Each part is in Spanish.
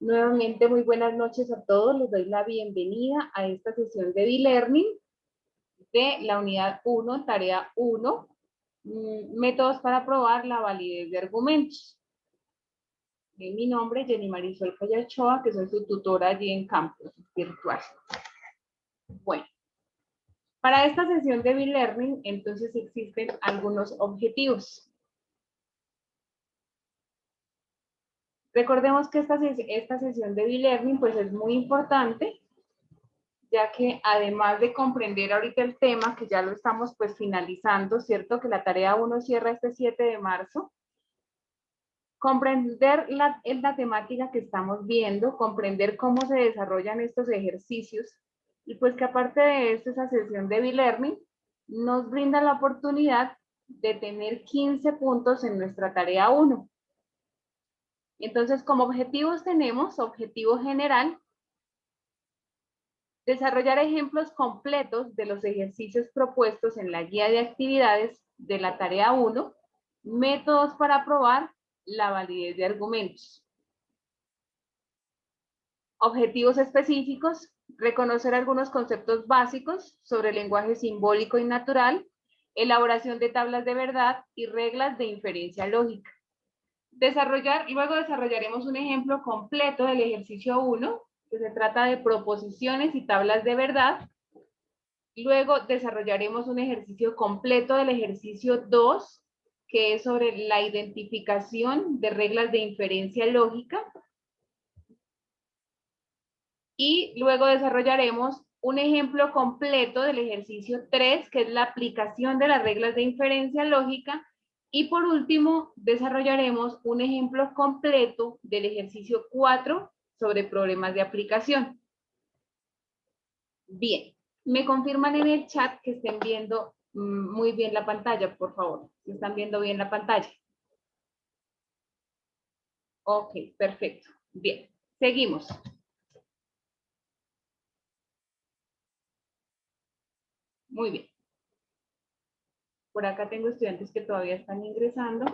Nuevamente, muy buenas noches a todos. Les doy la bienvenida a esta sesión de e-learning de la unidad 1, tarea 1, métodos para probar la validez de argumentos. Mi nombre es Jenny Marisol Callachoa, que soy su tutora allí en campus virtual. Bueno, para esta sesión de e-learning, entonces existen algunos objetivos. Recordemos que esta sesión de e-learning pues es muy importante, ya que además de comprender ahorita el tema, que ya lo estamos pues finalizando, ¿cierto? Que la tarea 1 cierra este 7 de marzo. Comprender la temática que estamos viendo, comprender cómo se desarrollan estos ejercicios, y pues que aparte de esto, esa sesión de e-learning nos brinda la oportunidad de tener 15 puntos en nuestra tarea 1. Entonces, como objetivos tenemos, objetivo general, desarrollar ejemplos completos de los ejercicios propuestos en la guía de actividades de la tarea 1, métodos para probar la validez de argumentos. Objetivos específicos, reconocer algunos conceptos básicos sobre el lenguaje simbólico y natural, elaboración de tablas de verdad y reglas de inferencia lógica. Luego desarrollaremos un ejemplo completo del ejercicio 1, que se trata de proposiciones y tablas de verdad. Luego desarrollaremos un ejercicio completo del ejercicio 2, que es sobre la identificación de reglas de inferencia lógica. Y luego desarrollaremos un ejemplo completo del ejercicio 3, que es la aplicación de las reglas de inferencia lógica. Y por último, desarrollaremos un ejemplo completo del ejercicio 4 sobre problemas de aplicación. Bien, me confirman en el chat que estén viendo muy bien la pantalla, por favor. Si están viendo bien la pantalla. Ok, perfecto. Bien, seguimos. Muy bien. Por acá tengo estudiantes que todavía están ingresando.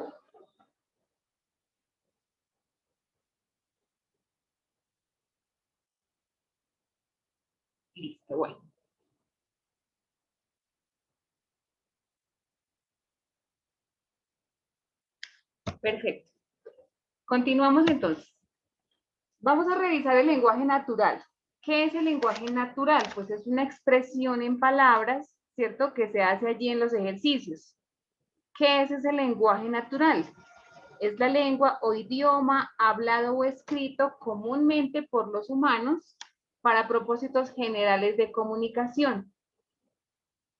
Listo, bueno. Perfecto. Continuamos entonces. Vamos a revisar el lenguaje natural. ¿Qué es el lenguaje natural? Pues es una expresión en palabras, ¿cierto? Que se hace allí en los ejercicios. ¿Qué es ese lenguaje natural? Es la lengua o idioma hablado o escrito comúnmente por los humanos para propósitos generales de comunicación.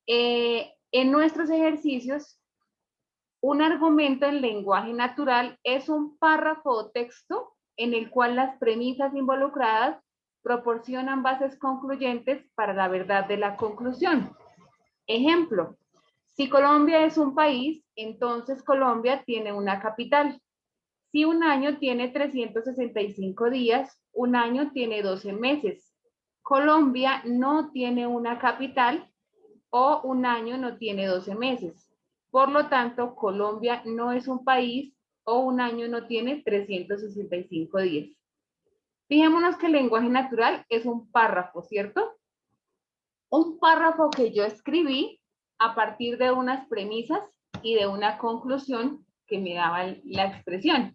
En nuestros ejercicios, un argumento en lenguaje natural es un párrafo o texto en el cual las premisas involucradas proporcionan bases concluyentes para la verdad de la conclusión. Ejemplo, si Colombia es un país, entonces Colombia tiene una capital. Si un año tiene 365 días, un año tiene 12 meses. Colombia no tiene una capital o un año no tiene 12 meses. Por lo tanto, Colombia no es un país o un año no tiene 365 días. Fijémonos que el lenguaje natural es un párrafo, ¿cierto? Un párrafo que yo escribí a partir de unas premisas y de una conclusión que me daba la expresión.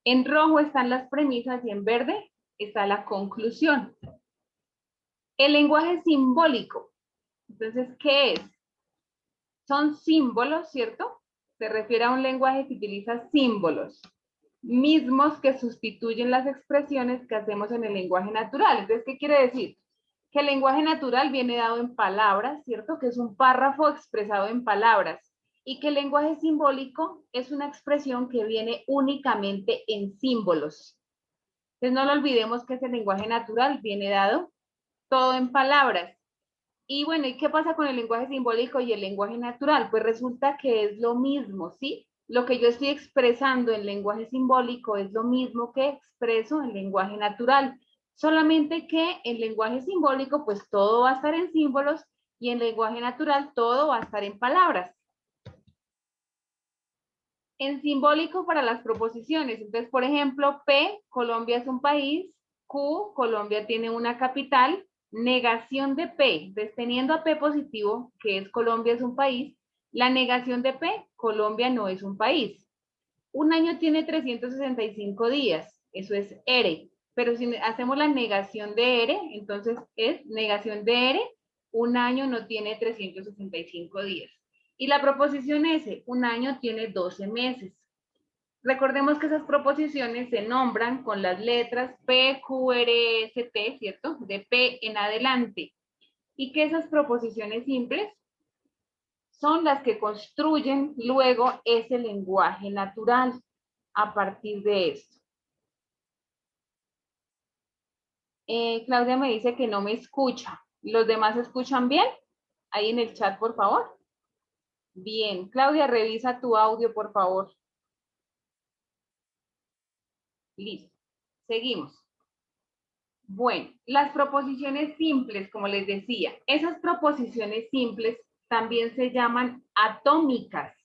En rojo están las premisas y en verde está la conclusión. El lenguaje simbólico. Entonces, ¿qué es? Son símbolos, ¿cierto? Se refiere a un lenguaje que utiliza símbolos, mismos que sustituyen las expresiones que hacemos en el lenguaje natural. Entonces, ¿qué quiere decir? Que el lenguaje natural viene dado en palabras, ¿cierto? Que es un párrafo expresado en palabras. Y que el lenguaje simbólico es una expresión que viene únicamente en símbolos. Entonces, no lo olvidemos que ese lenguaje natural viene dado todo en palabras. Y bueno, ¿y qué pasa con el lenguaje simbólico y el lenguaje natural? Pues resulta que es lo mismo, ¿sí? Lo que yo estoy expresando en lenguaje simbólico es lo mismo que expreso en lenguaje natural. Solamente que en lenguaje simbólico, pues todo va a estar en símbolos y en lenguaje natural todo va a estar en palabras. En simbólico para las proposiciones. Entonces, por ejemplo, P, Colombia es un país. Q, Colombia tiene una capital. Negación de P. Entonces, teniendo a P positivo, que es Colombia es un país, la negación de P, Colombia no es un país. Un año tiene 365 días. Eso es R. Pero si hacemos la negación de R, entonces es negación de R, un año no tiene 365 días. Y la proposición S, un año tiene 12 meses. Recordemos que esas proposiciones se nombran con las letras P, Q, R, S, T, ¿cierto? De P en adelante. Y que esas proposiciones simples son las que construyen luego ese lenguaje natural a partir de esto. Claudia me dice que no me escucha. ¿Los demás escuchan bien? Ahí en el chat, por favor. Bien. Claudia, revisa tu audio, por favor. Listo. Seguimos. Bueno, las proposiciones simples, como les decía, esas proposiciones simples también se llaman atómicas.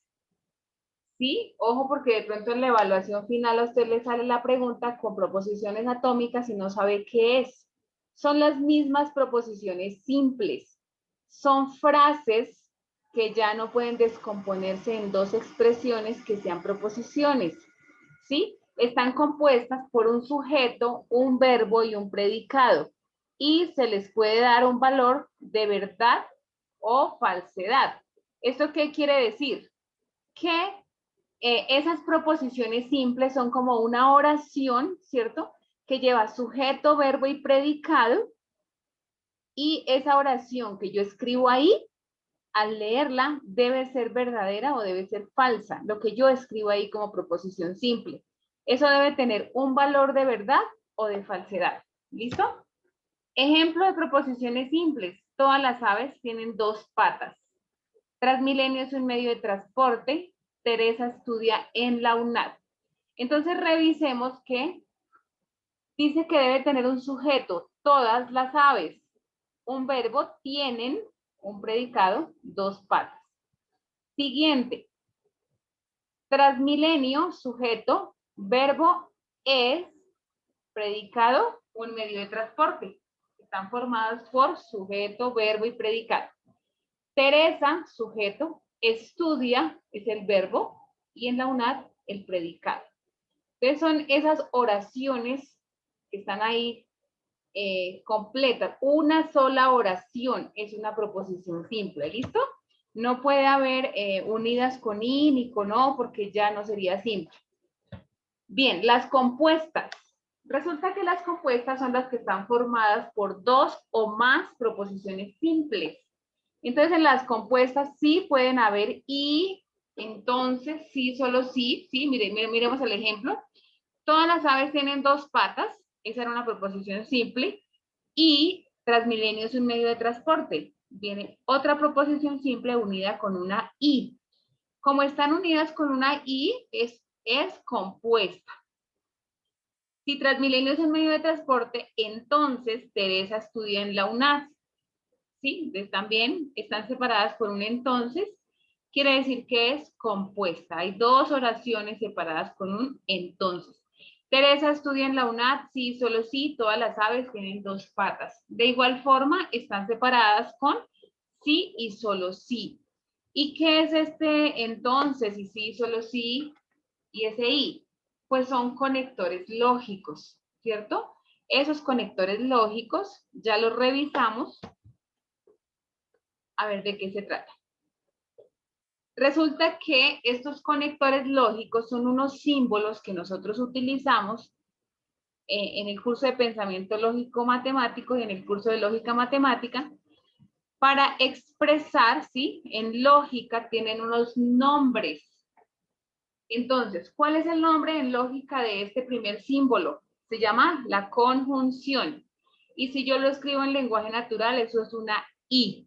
¿Sí? Ojo, porque de pronto en la evaluación final a usted le sale la pregunta con proposiciones atómicas y no sabe qué es. Son las mismas proposiciones simples. Son frases que ya no pueden descomponerse en dos expresiones que sean proposiciones. ¿Sí? Están compuestas por un sujeto, un verbo y un predicado. Y se les puede dar un valor de verdad o falsedad. ¿Esto qué quiere decir? Que esas proposiciones simples son como una oración, ¿cierto? Que lleva sujeto, verbo y predicado. Y esa oración que yo escribo ahí, al leerla, debe ser verdadera o debe ser falsa. Lo que yo escribo ahí como proposición simple. Eso debe tener un valor de verdad o de falsedad. ¿Listo? Ejemplo de proposiciones simples. Todas las aves tienen dos patas. Transmilenio es un medio de transporte. Teresa estudia en la UNAD. Entonces revisemos que dice que debe tener un sujeto, todas las aves. Un verbo, tienen, un predicado, dos patas. Siguiente. Transmilenio, sujeto, verbo es, predicado, un medio de transporte. Están formados por sujeto, verbo y predicado. Teresa, sujeto, estudia, es el verbo, y en la UNAD, el predicado. Entonces son esas oraciones que están ahí completas. Una sola oración es una proposición simple, ¿listo? No puede haber unidas con i ni con o porque ya no sería simple. Bien, las compuestas. Resulta que las compuestas son las que están formadas por dos o más proposiciones simples. Entonces, en las compuestas sí pueden haber y, entonces, sí, solo sí, sí, miremos el ejemplo. Todas las aves tienen dos patas, esa era una proposición simple, y Transmilenio es un medio de transporte. Viene otra proposición simple unida con una i. Como están unidas con una i, es compuesta. Si Transmilenio es un medio de transporte, entonces Teresa estudia en la UNAD. ¿Sí? Entonces también están separadas por un entonces, quiere decir que es compuesta. Hay dos oraciones separadas con un entonces. Teresa estudia en la UNAD, sí, solo sí, todas las aves tienen dos patas. De igual forma, están separadas con sí y solo sí. ¿Y qué es este entonces y sí, solo sí y ese i? Pues son conectores lógicos, ¿cierto? Esos conectores lógicos ya los revisamos. A ver de qué se trata. Resulta que estos conectores lógicos son unos símbolos que nosotros utilizamos en el curso de pensamiento lógico matemático y en el curso de lógica matemática para expresar, ¿sí? En lógica tienen unos nombres. Entonces, ¿cuál es el nombre en lógica de este primer símbolo? Se llama la conjunción. Y si yo lo escribo en lenguaje natural, eso es una I.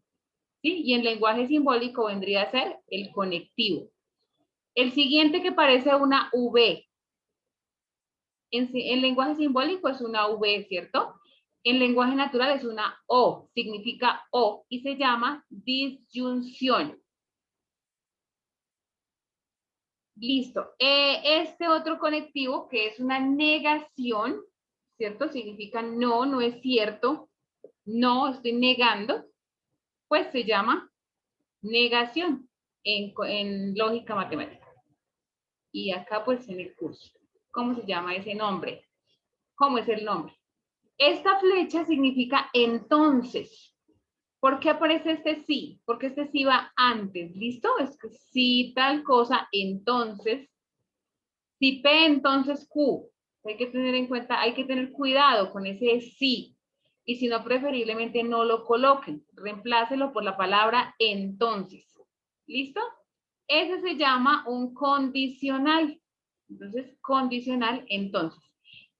¿Sí? Y en lenguaje simbólico vendría a ser el conectivo. El siguiente que parece una V. En lenguaje simbólico es una V, ¿cierto? En lenguaje natural es una O, significa O y se llama disyunción. Listo. Este otro conectivo, que es una negación, ¿cierto? Significa no, no es cierto, no, estoy negando, pues se llama negación en lógica matemática. Y acá pues en el curso. ¿Cómo se llama ese nombre? ¿Cómo es el nombre? Esta flecha significa entonces. ¿Por qué aparece este sí? Porque este sí va antes, ¿listo? Es que sí tal cosa, entonces. Si P, entonces Q. Hay que tener en cuenta, hay que tener cuidado con ese sí. Y si no, preferiblemente no lo coloquen. Reemplácelo por la palabra entonces. ¿Listo? Ese se llama un condicional. Entonces, condicional entonces.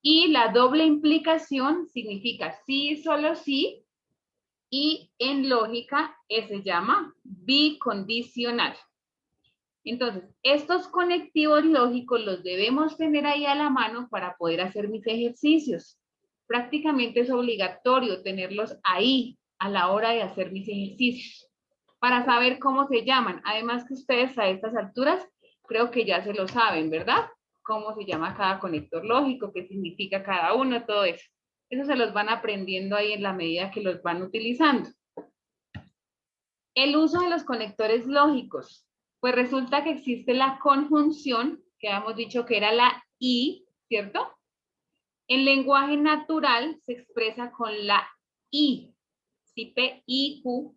Y la doble implicación significa sí, solo sí. Y en lógica se llama bicondicional. Entonces, estos conectivos lógicos los debemos tener ahí a la mano para poder hacer mis ejercicios. Prácticamente es obligatorio tenerlos ahí a la hora de hacer mis ejercicios para saber cómo se llaman. Además que ustedes a estas alturas creo que ya se lo saben, ¿verdad? Cómo se llama cada conector lógico, qué significa cada uno, todo eso. Eso se los van aprendiendo ahí en la medida que los van utilizando. El uso de los conectores lógicos. Pues resulta que existe la conjunción, que habíamos dicho que era la I, ¿cierto? En lenguaje natural se expresa con la I, ¿sí? P, I, Q.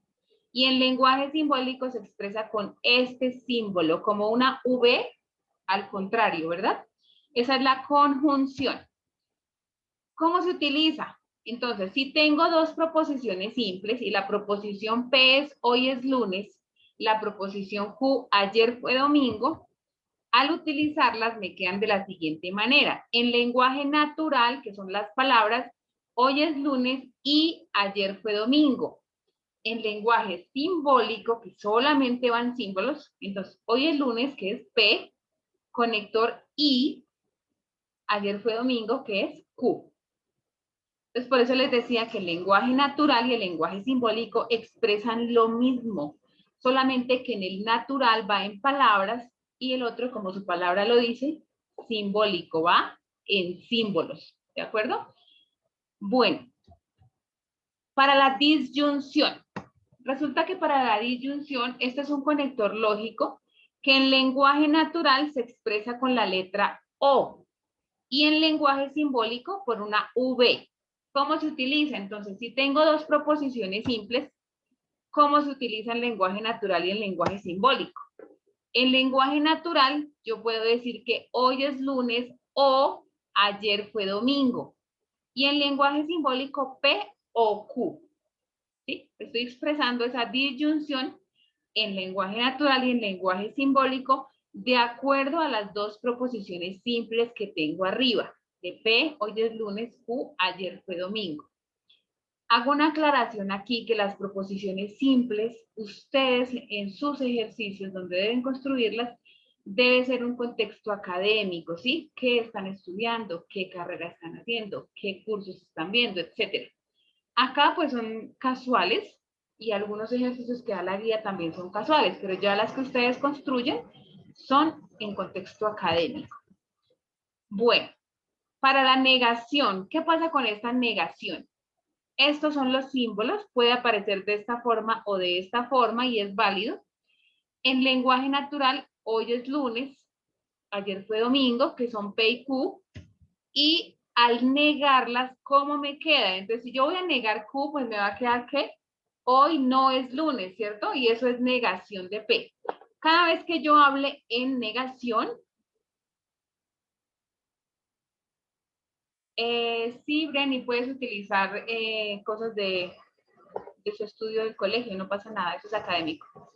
Y en lenguaje simbólico se expresa con este símbolo, como una V al contrario, ¿verdad? Esa es la conjunción. ¿Cómo se utiliza? Entonces, si tengo dos proposiciones simples y la proposición P es hoy es lunes, la proposición Q ayer fue domingo, al utilizarlas me quedan de la siguiente manera. En lenguaje natural, que son las palabras, hoy es lunes y ayer fue domingo. En lenguaje simbólico, que solamente van símbolos, entonces hoy es lunes, que es P, conector I, ayer fue domingo, que es Q. Entonces, por eso les decía que el lenguaje natural y el lenguaje simbólico expresan lo mismo, solamente que en el natural va en palabras y el otro, como su palabra lo dice, simbólico, va en símbolos, ¿de acuerdo? Bueno, para la disyunción. Resulta que para la disyunción, este es un conector lógico que en lenguaje natural se expresa con la letra O y en lenguaje simbólico por una V. ¿Cómo se utiliza? Entonces, si tengo dos proposiciones simples, ¿cómo se utiliza el lenguaje natural y el lenguaje simbólico? En lenguaje natural, yo puedo decir que hoy es lunes o ayer fue domingo. Y en lenguaje simbólico, P o Q. ¿Sí? Estoy expresando esa disyunción en lenguaje natural y en lenguaje simbólico de acuerdo a las dos proposiciones simples que tengo arriba. De P, hoy es lunes, Q, ayer fue domingo. Hago una aclaración aquí que las proposiciones simples, ustedes en sus ejercicios donde deben construirlas, debe ser un contexto académico, ¿sí? ¿Qué están estudiando? ¿Qué carrera están haciendo? ¿Qué cursos están viendo? Etcétera. Acá pues son casuales y algunos ejercicios que da la guía también son casuales, pero ya las que ustedes construyen son en contexto académico. Bueno, para la negación, ¿qué pasa con esta negación? Estos son los símbolos, puede aparecer de esta forma o de esta forma y es válido. En lenguaje natural, hoy es lunes, ayer fue domingo, que son P y Q, y al negarlas, ¿cómo me queda? Entonces, si yo voy a negar Q, pues me va a quedar que hoy no es lunes, ¿cierto? Y eso es negación de P. Cada vez que yo hable en negación, sí, Brenny, puedes utilizar cosas de su estudio del colegio, no pasa nada, eso es académico.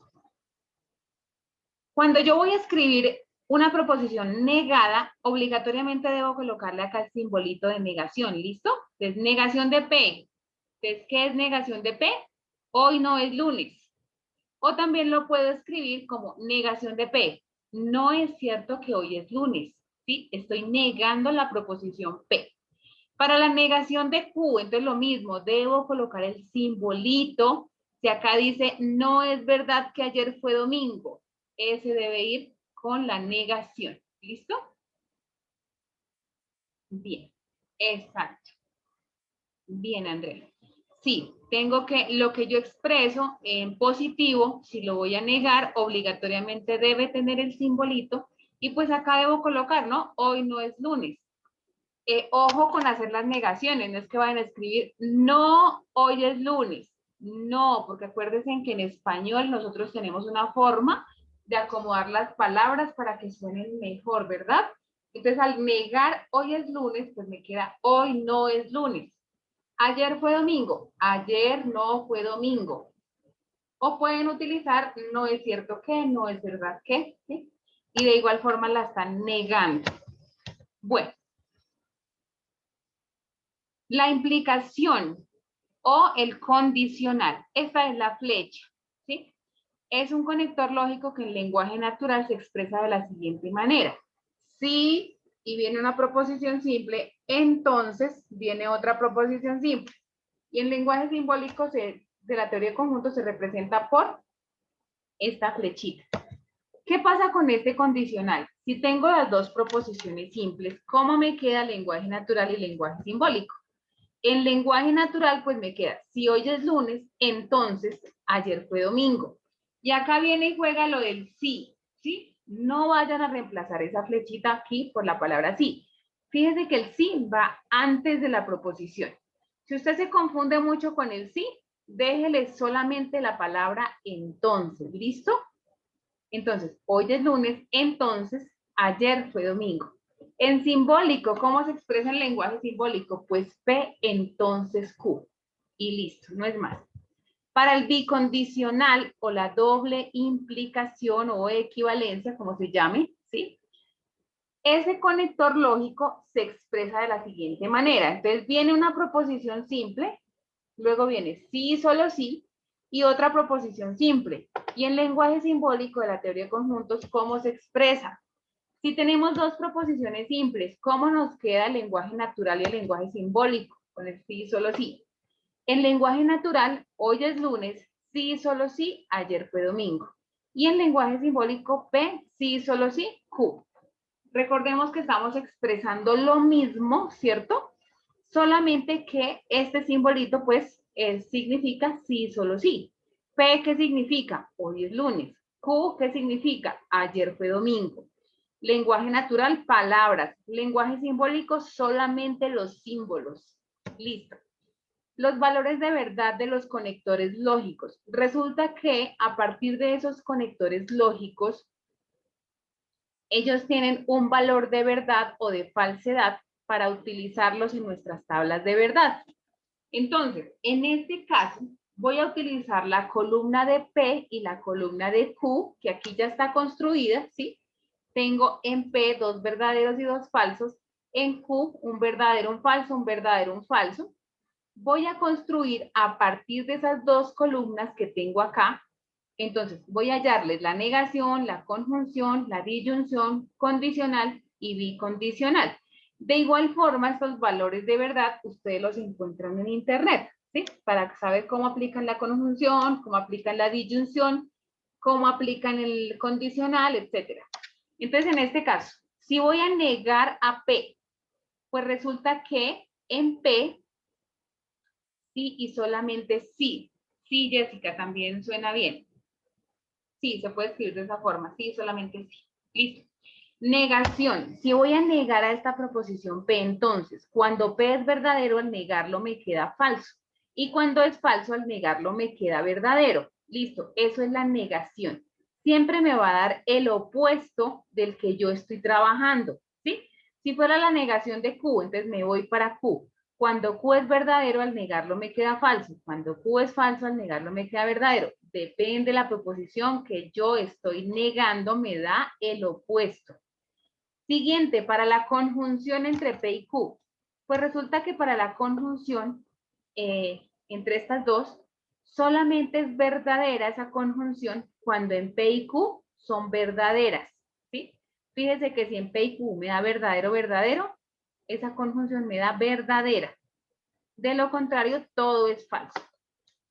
Cuando yo voy a escribir una proposición negada, obligatoriamente debo colocarle acá el simbolito de negación, ¿listo? Entonces, negación de P. Entonces, ¿qué es negación de P? Hoy no es lunes. O también lo puedo escribir como negación de P. No es cierto que hoy es lunes, ¿sí? Estoy negando la proposición P. Para la negación de Q, entonces lo mismo, debo colocar el simbolito. Si acá dice, no es verdad que ayer fue domingo, ese debe ir con la negación. ¿Listo? Bien, exacto. Bien, Andrea. Sí, tengo que, lo que yo expreso en positivo, si lo voy a negar, obligatoriamente debe tener el simbolito. Y pues acá debo colocar, ¿no? Hoy no es lunes. Ojo con hacer las negaciones, no es que vayan a escribir, no, hoy es lunes. No, porque acuérdense que en español nosotros tenemos una forma de acomodar las palabras para que suenen mejor, ¿verdad? Entonces, al negar hoy es lunes, pues me queda hoy no es lunes. Ayer fue domingo, ayer no fue domingo. O pueden utilizar no es cierto que, no es verdad que, ¿sí? Y de igual forma la están negando. Bueno, la implicación o el condicional. Esta es la flecha, ¿sí? Es un conector lógico que en lenguaje natural se expresa de la siguiente manera. Si y viene una proposición simple, entonces viene otra proposición simple. Y en lenguaje simbólico de la teoría de conjuntos se representa por esta flechita. ¿Qué pasa con este condicional? Si tengo las dos proposiciones simples, ¿cómo me queda el lenguaje natural y el lenguaje simbólico? En lenguaje natural, pues me queda, si hoy es lunes, entonces ayer fue domingo. Y acá viene y juega lo del sí, ¿sí? No vayan a reemplazar esa flechita aquí por la palabra sí. Fíjense que el sí va antes de la proposición. Si usted se confunde mucho con el sí, déjele solamente la palabra entonces, ¿listo? Entonces, hoy es lunes, entonces ayer fue domingo. En simbólico, ¿cómo se expresa en lenguaje simbólico? Pues P, entonces Q. Y listo, no es más. Para el bicondicional o la doble implicación o equivalencia, como se llame, ¿sí? Ese conector lógico se expresa de la siguiente manera. Entonces viene una proposición simple, luego viene sí, solo sí, y otra proposición simple. Y en lenguaje simbólico de la teoría de conjuntos, ¿cómo se expresa? Si tenemos dos proposiciones simples, ¿cómo nos queda el lenguaje natural y el lenguaje simbólico? Con el sí, solo sí. En lenguaje natural, hoy es lunes, sí, solo sí, ayer fue domingo. Y en lenguaje simbólico, P, sí, solo sí, Q. Recordemos que estamos expresando lo mismo, ¿cierto? Solamente que este simbolito, pues, significa sí, solo sí. P, ¿qué significa? Hoy es lunes. Q, ¿qué significa? Ayer fue domingo. Lenguaje natural, palabras. Lenguaje simbólico, solamente los símbolos. Listo. Los valores de verdad de los conectores lógicos. Resulta que a partir de esos conectores lógicos, ellos tienen un valor de verdad o de falsedad para utilizarlos en nuestras tablas de verdad. Entonces, en este caso, voy a utilizar la columna de P y la columna de Q, que aquí ya está construida, ¿sí? Tengo en P dos verdaderos y dos falsos, en Q un verdadero, un falso, un verdadero, un falso. Voy a construir a partir de esas dos columnas que tengo acá. Entonces, voy a hallarles la negación, la conjunción, la disyunción, condicional y bicondicional. De igual forma, estos valores de verdad ustedes los encuentran en internet, ¿sí? Para saber cómo aplican la conjunción, cómo aplican la disyunción, cómo aplican el condicional, etc. Entonces, en este caso, si voy a negar a P, pues resulta que en P, sí y solamente sí. Sí, Jessica, también suena bien. Sí, se puede escribir de esa forma. Sí, solamente sí. Listo. Negación. Si voy a negar a esta proposición P, entonces, cuando P es verdadero, al negarlo me queda falso. Y cuando es falso, al negarlo me queda verdadero. Listo. Eso es la negación. Siempre me va a dar el opuesto del que yo estoy trabajando. ¿Sí? Si fuera la negación de Q, entonces me voy para Q. Cuando Q es verdadero, al negarlo me queda falso. Cuando Q es falso, al negarlo me queda verdadero. Depende de la proposición que yo estoy negando, me da el opuesto. Siguiente, para la conjunción entre P y Q. Pues resulta que para la conjunción entre estas dos, solamente es verdadera esa conjunción cuando en P y Q son verdaderas. ¿Sí? Fíjese que si en P y Q me da verdadero, verdadero, esa conjunción me da verdadera. De lo contrario, todo es falso.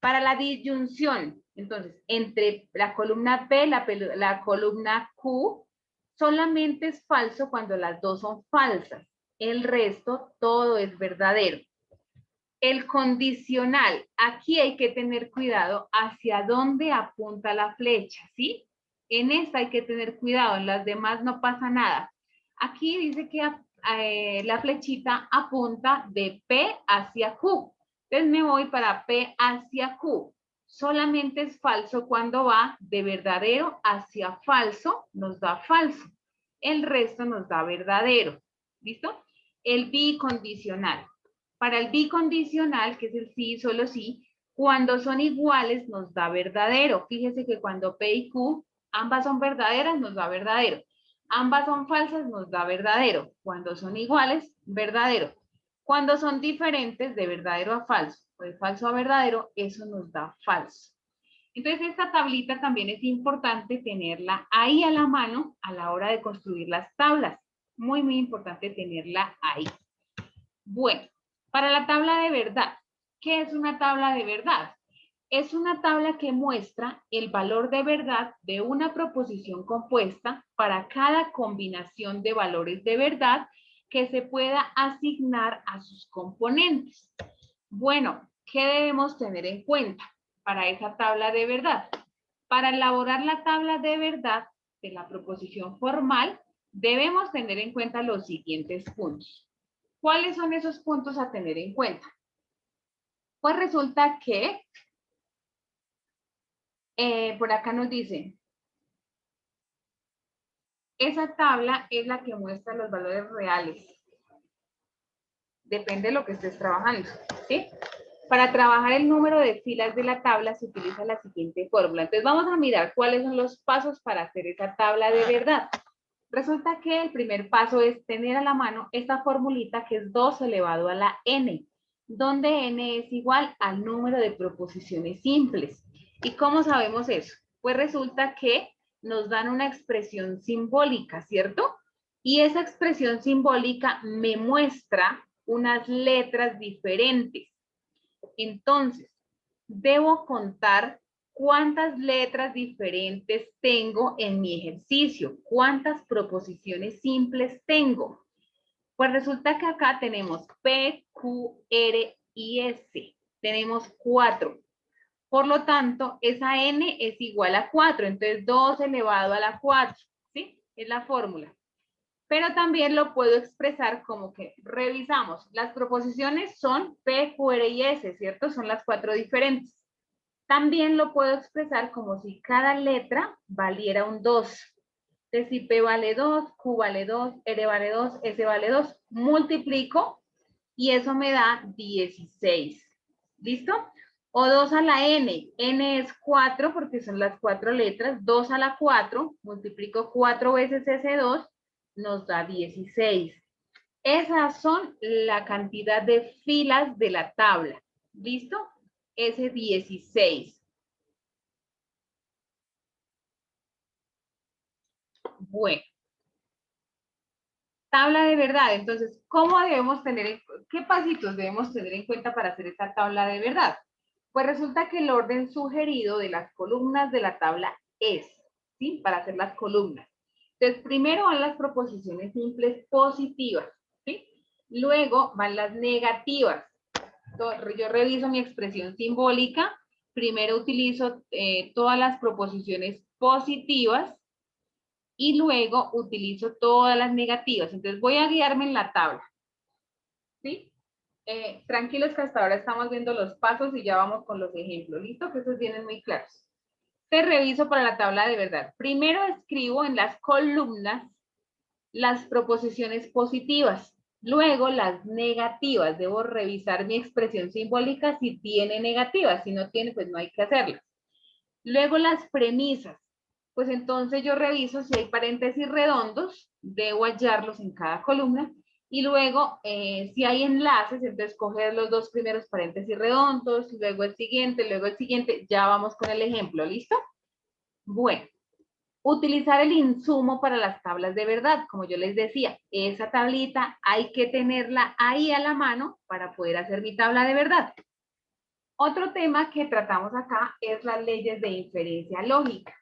Para la disyunción, entonces, entre la columna P y la columna Q, Solamente es falso cuando las dos son falsas. El resto, todo es verdadero. El condicional, aquí hay que tener cuidado hacia dónde apunta la flecha, ¿sí? En esta hay que tener cuidado, en las demás no pasa nada. Aquí dice que la flechita apunta de P hacia Q. Entonces me voy para P hacia Q. Solamente es falso cuando va de verdadero hacia falso, nos da falso. El resto nos da verdadero. ¿Listo? El bicondicional. Para el bicondicional, que es el sí, solo sí, cuando son iguales nos da verdadero. Fíjese que cuando P y Q ambas son verdaderas, nos da verdadero. Ambas son falsas, nos da verdadero. Cuando son iguales, verdadero. Cuando son diferentes, de verdadero a falso, o de falso a verdadero, eso nos da falso. Entonces, esta tablita también es importante tenerla ahí a la mano a la hora de construir las tablas. Muy, muy importante tenerla ahí. Bueno, para la tabla de verdad, ¿qué es una tabla de verdad? Es una tabla que muestra el valor de verdad de una proposición compuesta para cada combinación de valores de verdad que se pueda asignar a sus componentes. Bueno, ¿qué debemos tener en cuenta para esa tabla de verdad? Para elaborar la tabla de verdad de la proposición formal, debemos tener en cuenta los siguientes puntos. ¿Cuáles son esos puntos a tener en cuenta? Pues resulta que por acá nos dice, esa tabla es la que muestra los valores reales. Depende de lo que estés trabajando, ¿sí? Para trabajar el número de filas de la tabla se utiliza la siguiente fórmula. Entonces vamos a mirar cuáles son los pasos para hacer esa tabla de verdad. Resulta que el primer paso es tener a la mano esta formulita que es 2 elevado a la n, donde n es igual al número de proposiciones simples. ¿Y cómo sabemos eso? Pues resulta que nos dan una expresión simbólica, ¿cierto? Y esa expresión simbólica me muestra unas letras diferentes. Entonces, debo contar cuántas letras diferentes tengo en mi ejercicio, cuántas proposiciones simples tengo. Pues resulta que acá tenemos P, Q, R y S. Tenemos 4. Por lo tanto, esa n es igual a 4. Entonces, 2 elevado a la 4. ¿Sí? Es la fórmula. Pero también lo puedo expresar como que revisamos. Las proposiciones son P, Q, R y S, ¿cierto? Son las 4 diferentes. También lo puedo expresar como si cada letra valiera un 2. Entonces, si P vale 2, Q vale 2, R vale 2, S vale 2, multiplico y eso me da 16. ¿Listo? O 2 a la n. N es 4 porque son las 4 letras. 2 a la 4, multiplico 4 veces ese 2, nos da 16. Esas son la cantidad de filas de la tabla. ¿Listo? Ese 16. Bueno, tabla de verdad. Entonces, ¿cómo debemos tener, qué pasitos debemos tener en cuenta para hacer esta tabla de verdad? Pues resulta que el orden sugerido de las columnas de la tabla es, ¿sí? Para hacer las columnas. Entonces, primero van las proposiciones simples positivas, ¿sí? Luego van las negativas. Yo reviso mi expresión simbólica. Primero utilizo todas las proposiciones positivas y luego utilizo todas las negativas. Entonces voy a guiarme en la tabla. ¿Sí? Tranquilos que hasta ahora estamos viendo los pasos y ya vamos con los ejemplos. ¿Listo? Que esos vienen muy claros. Te reviso para la tabla de verdad. Primero escribo en las columnas las proposiciones positivas. Luego las negativas. Debo revisar mi expresión simbólica si tiene negativas. Si no tiene, pues no hay que hacerlas. Luego las premisas. Pues entonces yo reviso si hay paréntesis redondos. Debo hallarlos en cada columna. Y luego, si hay enlaces, entonces coger los dos primeros paréntesis redondos, luego el siguiente, ya vamos con el ejemplo, ¿listo? Bueno, utilizar el insumo para las tablas de verdad, como yo les decía, esa tablita hay que tenerla ahí a la mano para poder hacer mi tabla de verdad. Otro tema que tratamos acá es las leyes de inferencia lógica.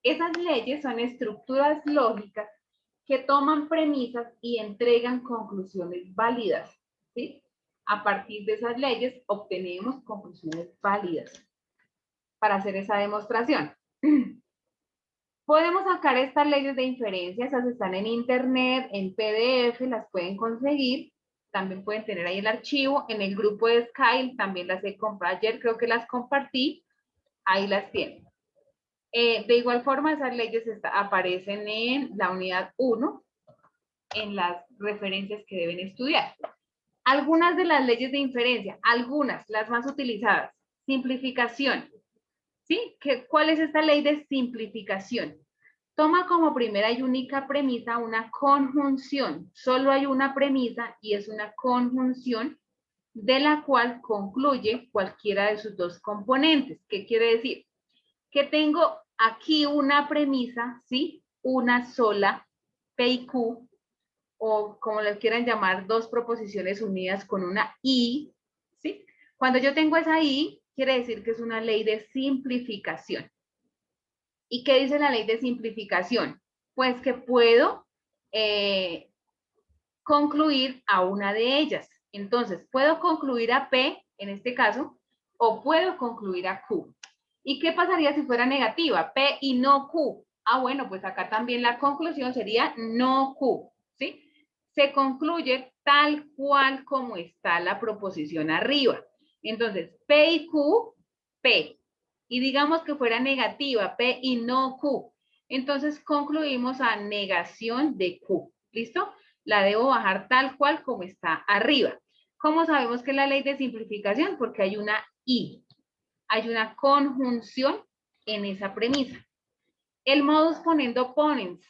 Esas leyes son estructuras lógicas que toman premisas y entregan conclusiones válidas, ¿sí? A partir de esas leyes obtenemos conclusiones válidas para hacer esa demostración. Podemos sacar estas leyes de inferencia, esas están en internet, en PDF, las pueden conseguir. También pueden tener ahí el archivo. En el grupo de Skype también las he comprado. Ayer creo que las compartí. Ahí las tienen. De igual forma, esas leyes aparecen en la unidad 1, en las referencias que deben estudiar. Algunas de las leyes de inferencia, algunas, las más utilizadas. Simplificación. ¿Sí? ¿Cuál es esta ley de simplificación? Toma como primera y única premisa una conjunción. Solo hay una premisa y es una conjunción de la cual concluye cualquiera de sus dos componentes. ¿Qué quiere decir? Que tengo aquí una premisa, ¿sí? Una sola, P y Q, o como le quieran llamar, dos proposiciones unidas con una I, ¿sí? Cuando yo tengo esa I, quiere decir que es una ley de simplificación. ¿Y qué dice la ley de simplificación? Pues que puedo concluir a una de ellas. Entonces, puedo concluir a P, en este caso, o puedo concluir a Q. ¿Y qué pasaría si fuera negativa? P y no Q. Ah, bueno, pues acá también la conclusión sería no Q, ¿sí? Se concluye tal cual como está la proposición arriba. Entonces, P y Q, P. Y digamos que fuera negativa, P y no Q. Entonces, concluimos a negación de Q. ¿Listo? La debo bajar tal cual como está arriba. ¿Cómo sabemos que es la ley de simplificación? Porque hay una I. Hay una conjunción en esa premisa. El modus ponendo ponens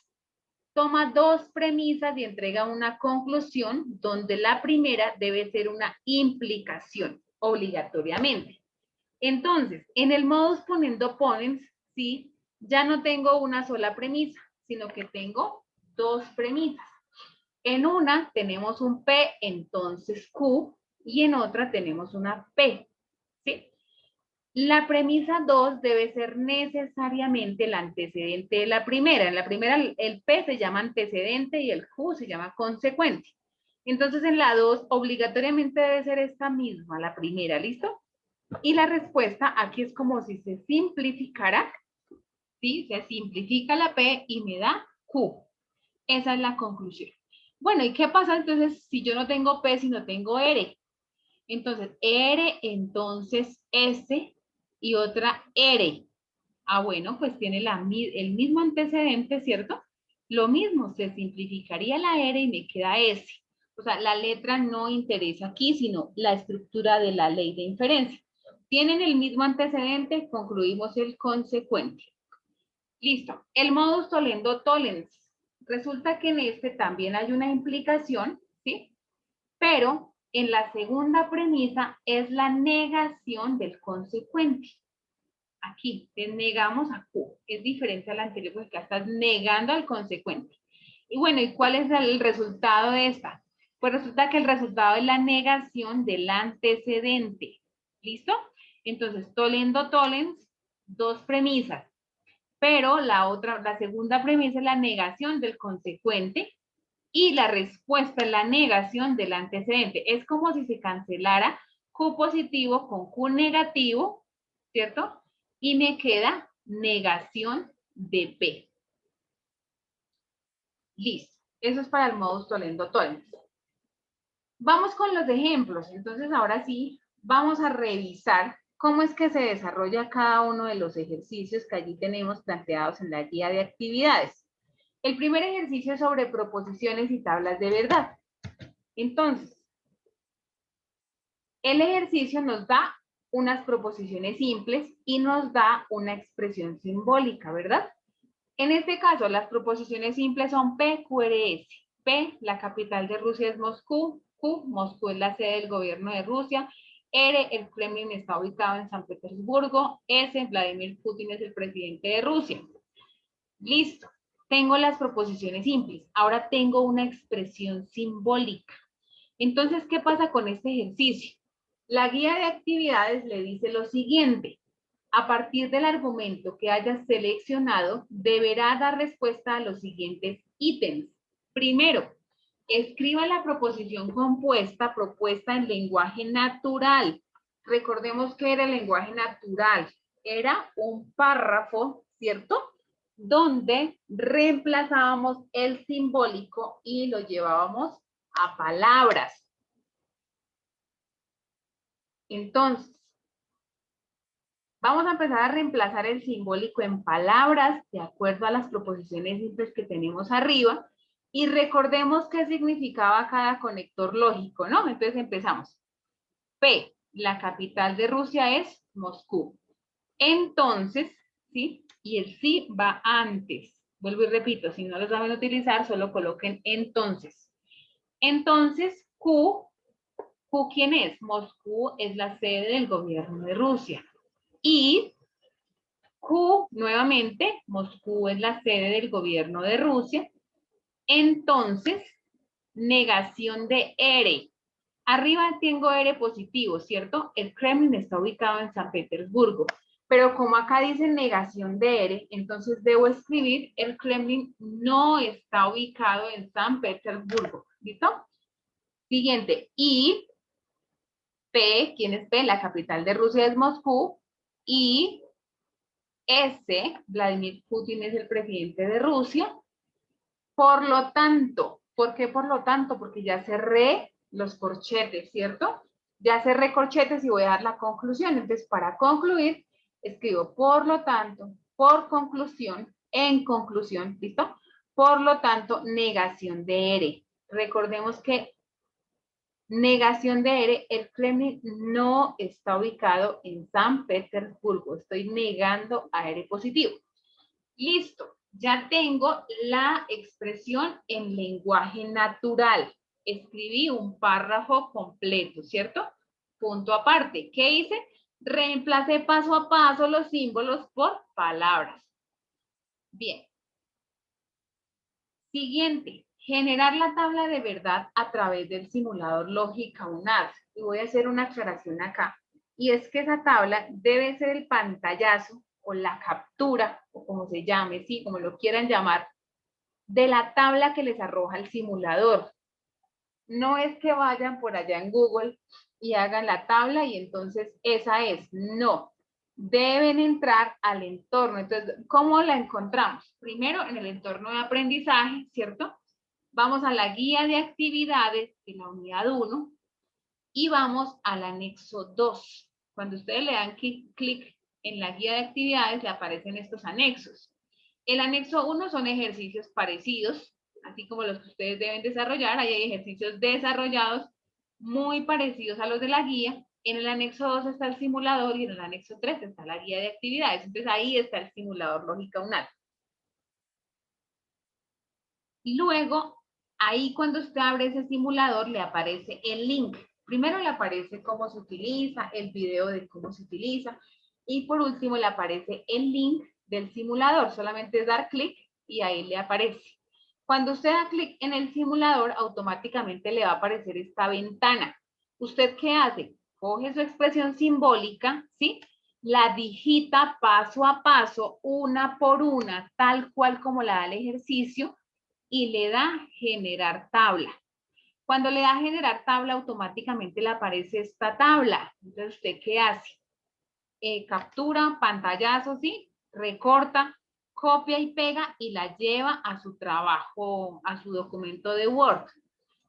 toma dos premisas y entrega una conclusión donde la primera debe ser una implicación, obligatoriamente. Entonces, en el modus ponendo ponens, ¿sí? Ya no tengo una sola premisa, sino que tengo dos premisas. En una tenemos un P, entonces Q, y en otra tenemos una P, ¿sí? La premisa 2 debe ser necesariamente el antecedente de la primera. En la primera el P se llama antecedente y el Q se llama consecuente. Entonces en la 2 obligatoriamente debe ser esta misma, la primera, ¿listo? Y la respuesta aquí es como si se simplificara, ¿sí? Se simplifica la P y me da Q. Esa es la conclusión. Bueno, ¿y qué pasa entonces si yo no tengo P, sino tengo R? Entonces, R, entonces S y otra R. Ah, bueno, pues tiene el mismo antecedente, ¿cierto? Lo mismo, se simplificaría la R y me queda S. O sea, la letra no interesa aquí, sino la estructura de la ley de inferencia. Tienen el mismo antecedente, concluimos el consecuente. Listo. El modus tollendo tollens. Resulta que en este también hay una implicación, ¿sí? Pero en la segunda premisa es la negación del consecuente. Aquí, negamos a Q. Es diferente a la anterior porque acá estás negando al consecuente. Y bueno, ¿y cuál es el resultado de esta? Pues resulta que el resultado es la negación del antecedente. ¿Listo? Entonces, tollendo tollens, dos premisas. Pero la segunda premisa es la negación del consecuente y la respuesta es la negación del antecedente. Es como si se cancelara Q positivo con Q negativo, ¿cierto? Y me queda negación de P. Listo. Eso es para el modus tollendo tollens. Vamos con los ejemplos. Entonces, ahora sí, vamos a revisar cómo es que se desarrolla cada uno de los ejercicios que allí tenemos planteados en la guía de actividades. El primer ejercicio es sobre proposiciones y tablas de verdad. Entonces, el ejercicio nos da unas proposiciones simples y nos da una expresión simbólica, ¿verdad? En este caso, las proposiciones simples son P, Q, R, S. P, la capital de Rusia es Moscú. Q, Moscú es la sede del gobierno de Rusia. R, el Kremlin está ubicado en San Petersburgo. S, Vladimir Putin es el presidente de Rusia. Listo. Tengo las proposiciones simples. Ahora tengo una expresión simbólica. Entonces, ¿qué pasa con este ejercicio? La guía de actividades le dice lo siguiente. A partir del argumento que hayas seleccionado, deberá dar respuesta a los siguientes ítems. Primero, escriba la proposición compuesta propuesta en lenguaje natural. Recordemos que era el lenguaje natural. Era un párrafo, ¿cierto? Donde reemplazábamos el simbólico y lo llevábamos a palabras. Entonces, vamos a empezar a reemplazar el simbólico en palabras de acuerdo a las proposiciones simples que tenemos arriba y recordemos qué significaba cada conector lógico, ¿no? Entonces empezamos. P, la capital de Rusia es Moscú. Entonces, ¿sí? Y el sí va antes. Vuelvo y repito, si no lo saben utilizar, solo coloquen entonces. Entonces, Q, ¿quién es? Moscú es la sede del gobierno de Rusia. Y Q, nuevamente, Moscú es la sede del gobierno de Rusia. Entonces, negación de R. Arriba tengo R positivo, ¿cierto? El Kremlin está ubicado en San Petersburgo. Pero como acá dice negación de R, entonces debo escribir el Kremlin no está ubicado en San Petersburgo. ¿Listo? Siguiente. Y P, ¿quién es P? La capital de Rusia es Moscú. Y S, Vladimir Putin es el presidente de Rusia. Por lo tanto, ¿por qué por lo tanto? Porque ya cerré los corchetes, ¿cierto? Ya cerré corchetes y voy a dar la conclusión. Entonces, para concluir, escribo por lo tanto, por conclusión, en conclusión, ¿listo? Por lo tanto, negación de R. Recordemos que negación de R, el Kremlin no está ubicado en San Petersburgo. Estoy negando a R positivo. Listo, ya tengo la expresión en lenguaje natural. Escribí un párrafo completo, ¿cierto? Punto aparte. ¿Qué hice? Reemplacé paso a paso los símbolos por palabras. Bien. Siguiente, generar la tabla de verdad a través del simulador lógica UNAD. Y voy a hacer una aclaración acá. Y es que esa tabla debe ser el pantallazo o la captura, o como se llame, sí, como lo quieran llamar, de la tabla que les arroja el simulador. No es que vayan por allá en Google y hagan la tabla y entonces esa es. No. Deben entrar al entorno. Entonces, ¿cómo la encontramos? Primero, en el entorno de aprendizaje, ¿cierto? Vamos a la guía de actividades en la unidad 1 y vamos al anexo 2. Cuando ustedes le dan clic en la guía de actividades, le aparecen estos anexos. El anexo 1 son ejercicios parecidos, así como los que ustedes deben desarrollar. Ahí hay ejercicios desarrollados muy parecidos a los de la guía. En el anexo 2 está el simulador y en el anexo 3 está la guía de actividades. Entonces ahí está el simulador lógica UNAD. Y luego, ahí cuando usted abre ese simulador, le aparece el link. Primero le aparece cómo se utiliza, el video de cómo se utiliza. Y por último le aparece el link del simulador. Solamente es dar clic y ahí le aparece. Cuando usted da clic en el simulador, automáticamente le va a aparecer esta ventana. ¿Usted qué hace? Coge su expresión simbólica, ¿sí? La digita paso a paso, una por una, tal cual como la da el ejercicio, y le da generar tabla. Cuando le da generar tabla, automáticamente le aparece esta tabla. Entonces, ¿usted qué hace? Captura, pantallazo, ¿sí? Recorta, copia y pega y la lleva a su trabajo, a su documento de Word.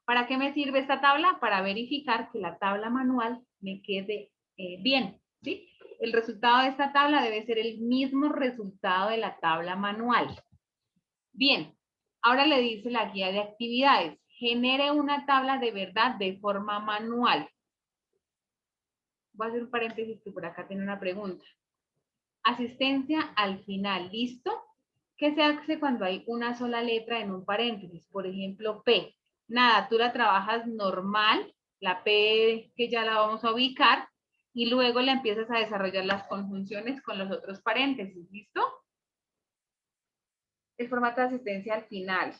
¿Para qué me sirve esta tabla? Para verificar que la tabla manual me quede bien, ¿sí? El resultado de esta tabla debe ser el mismo resultado de la tabla manual. Bien, ahora le dice la guía de actividades. Genere una tabla de verdad de forma manual. Voy a hacer un paréntesis que por acá tiene una pregunta. Asistencia al final, ¿listo? ¿Qué se hace cuando hay una sola letra en un paréntesis? Por ejemplo, P. Nada, tú la trabajas normal, la P que ya la vamos a ubicar, y luego le empiezas a desarrollar las conjunciones con los otros paréntesis, ¿listo? El formato de asistencia al final.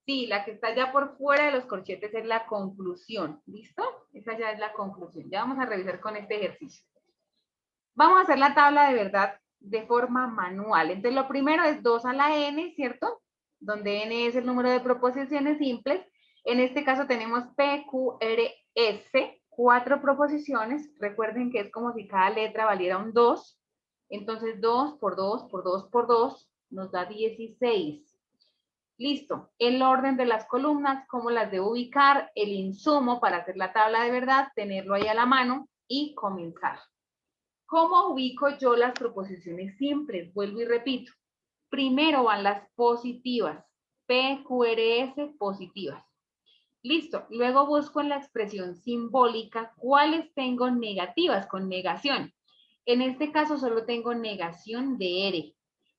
Sí, la que está ya por fuera de los corchetes es la conclusión, ¿listo? Esa ya es la conclusión. Ya vamos a revisar con este ejercicio. Vamos a hacer la tabla de verdad de forma manual. Entonces, lo primero es 2 a la n, ¿cierto? Donde n es el número de proposiciones simples. En este caso tenemos P, Q, R, S, 4 proposiciones. Recuerden que es como si cada letra valiera un 2. Entonces, 2 por 2 por 2 por 2 nos da 16. Listo. El orden de las columnas, cómo las debo ubicar, el insumo para hacer la tabla de verdad, tenerlo ahí a la mano y comenzar. ¿Cómo ubico yo las proposiciones simples? Vuelvo y repito. Primero van las positivas. P, Q, R, S, positivas. Listo. Luego busco en la expresión simbólica cuáles tengo negativas, con negación. En este caso solo tengo negación de R.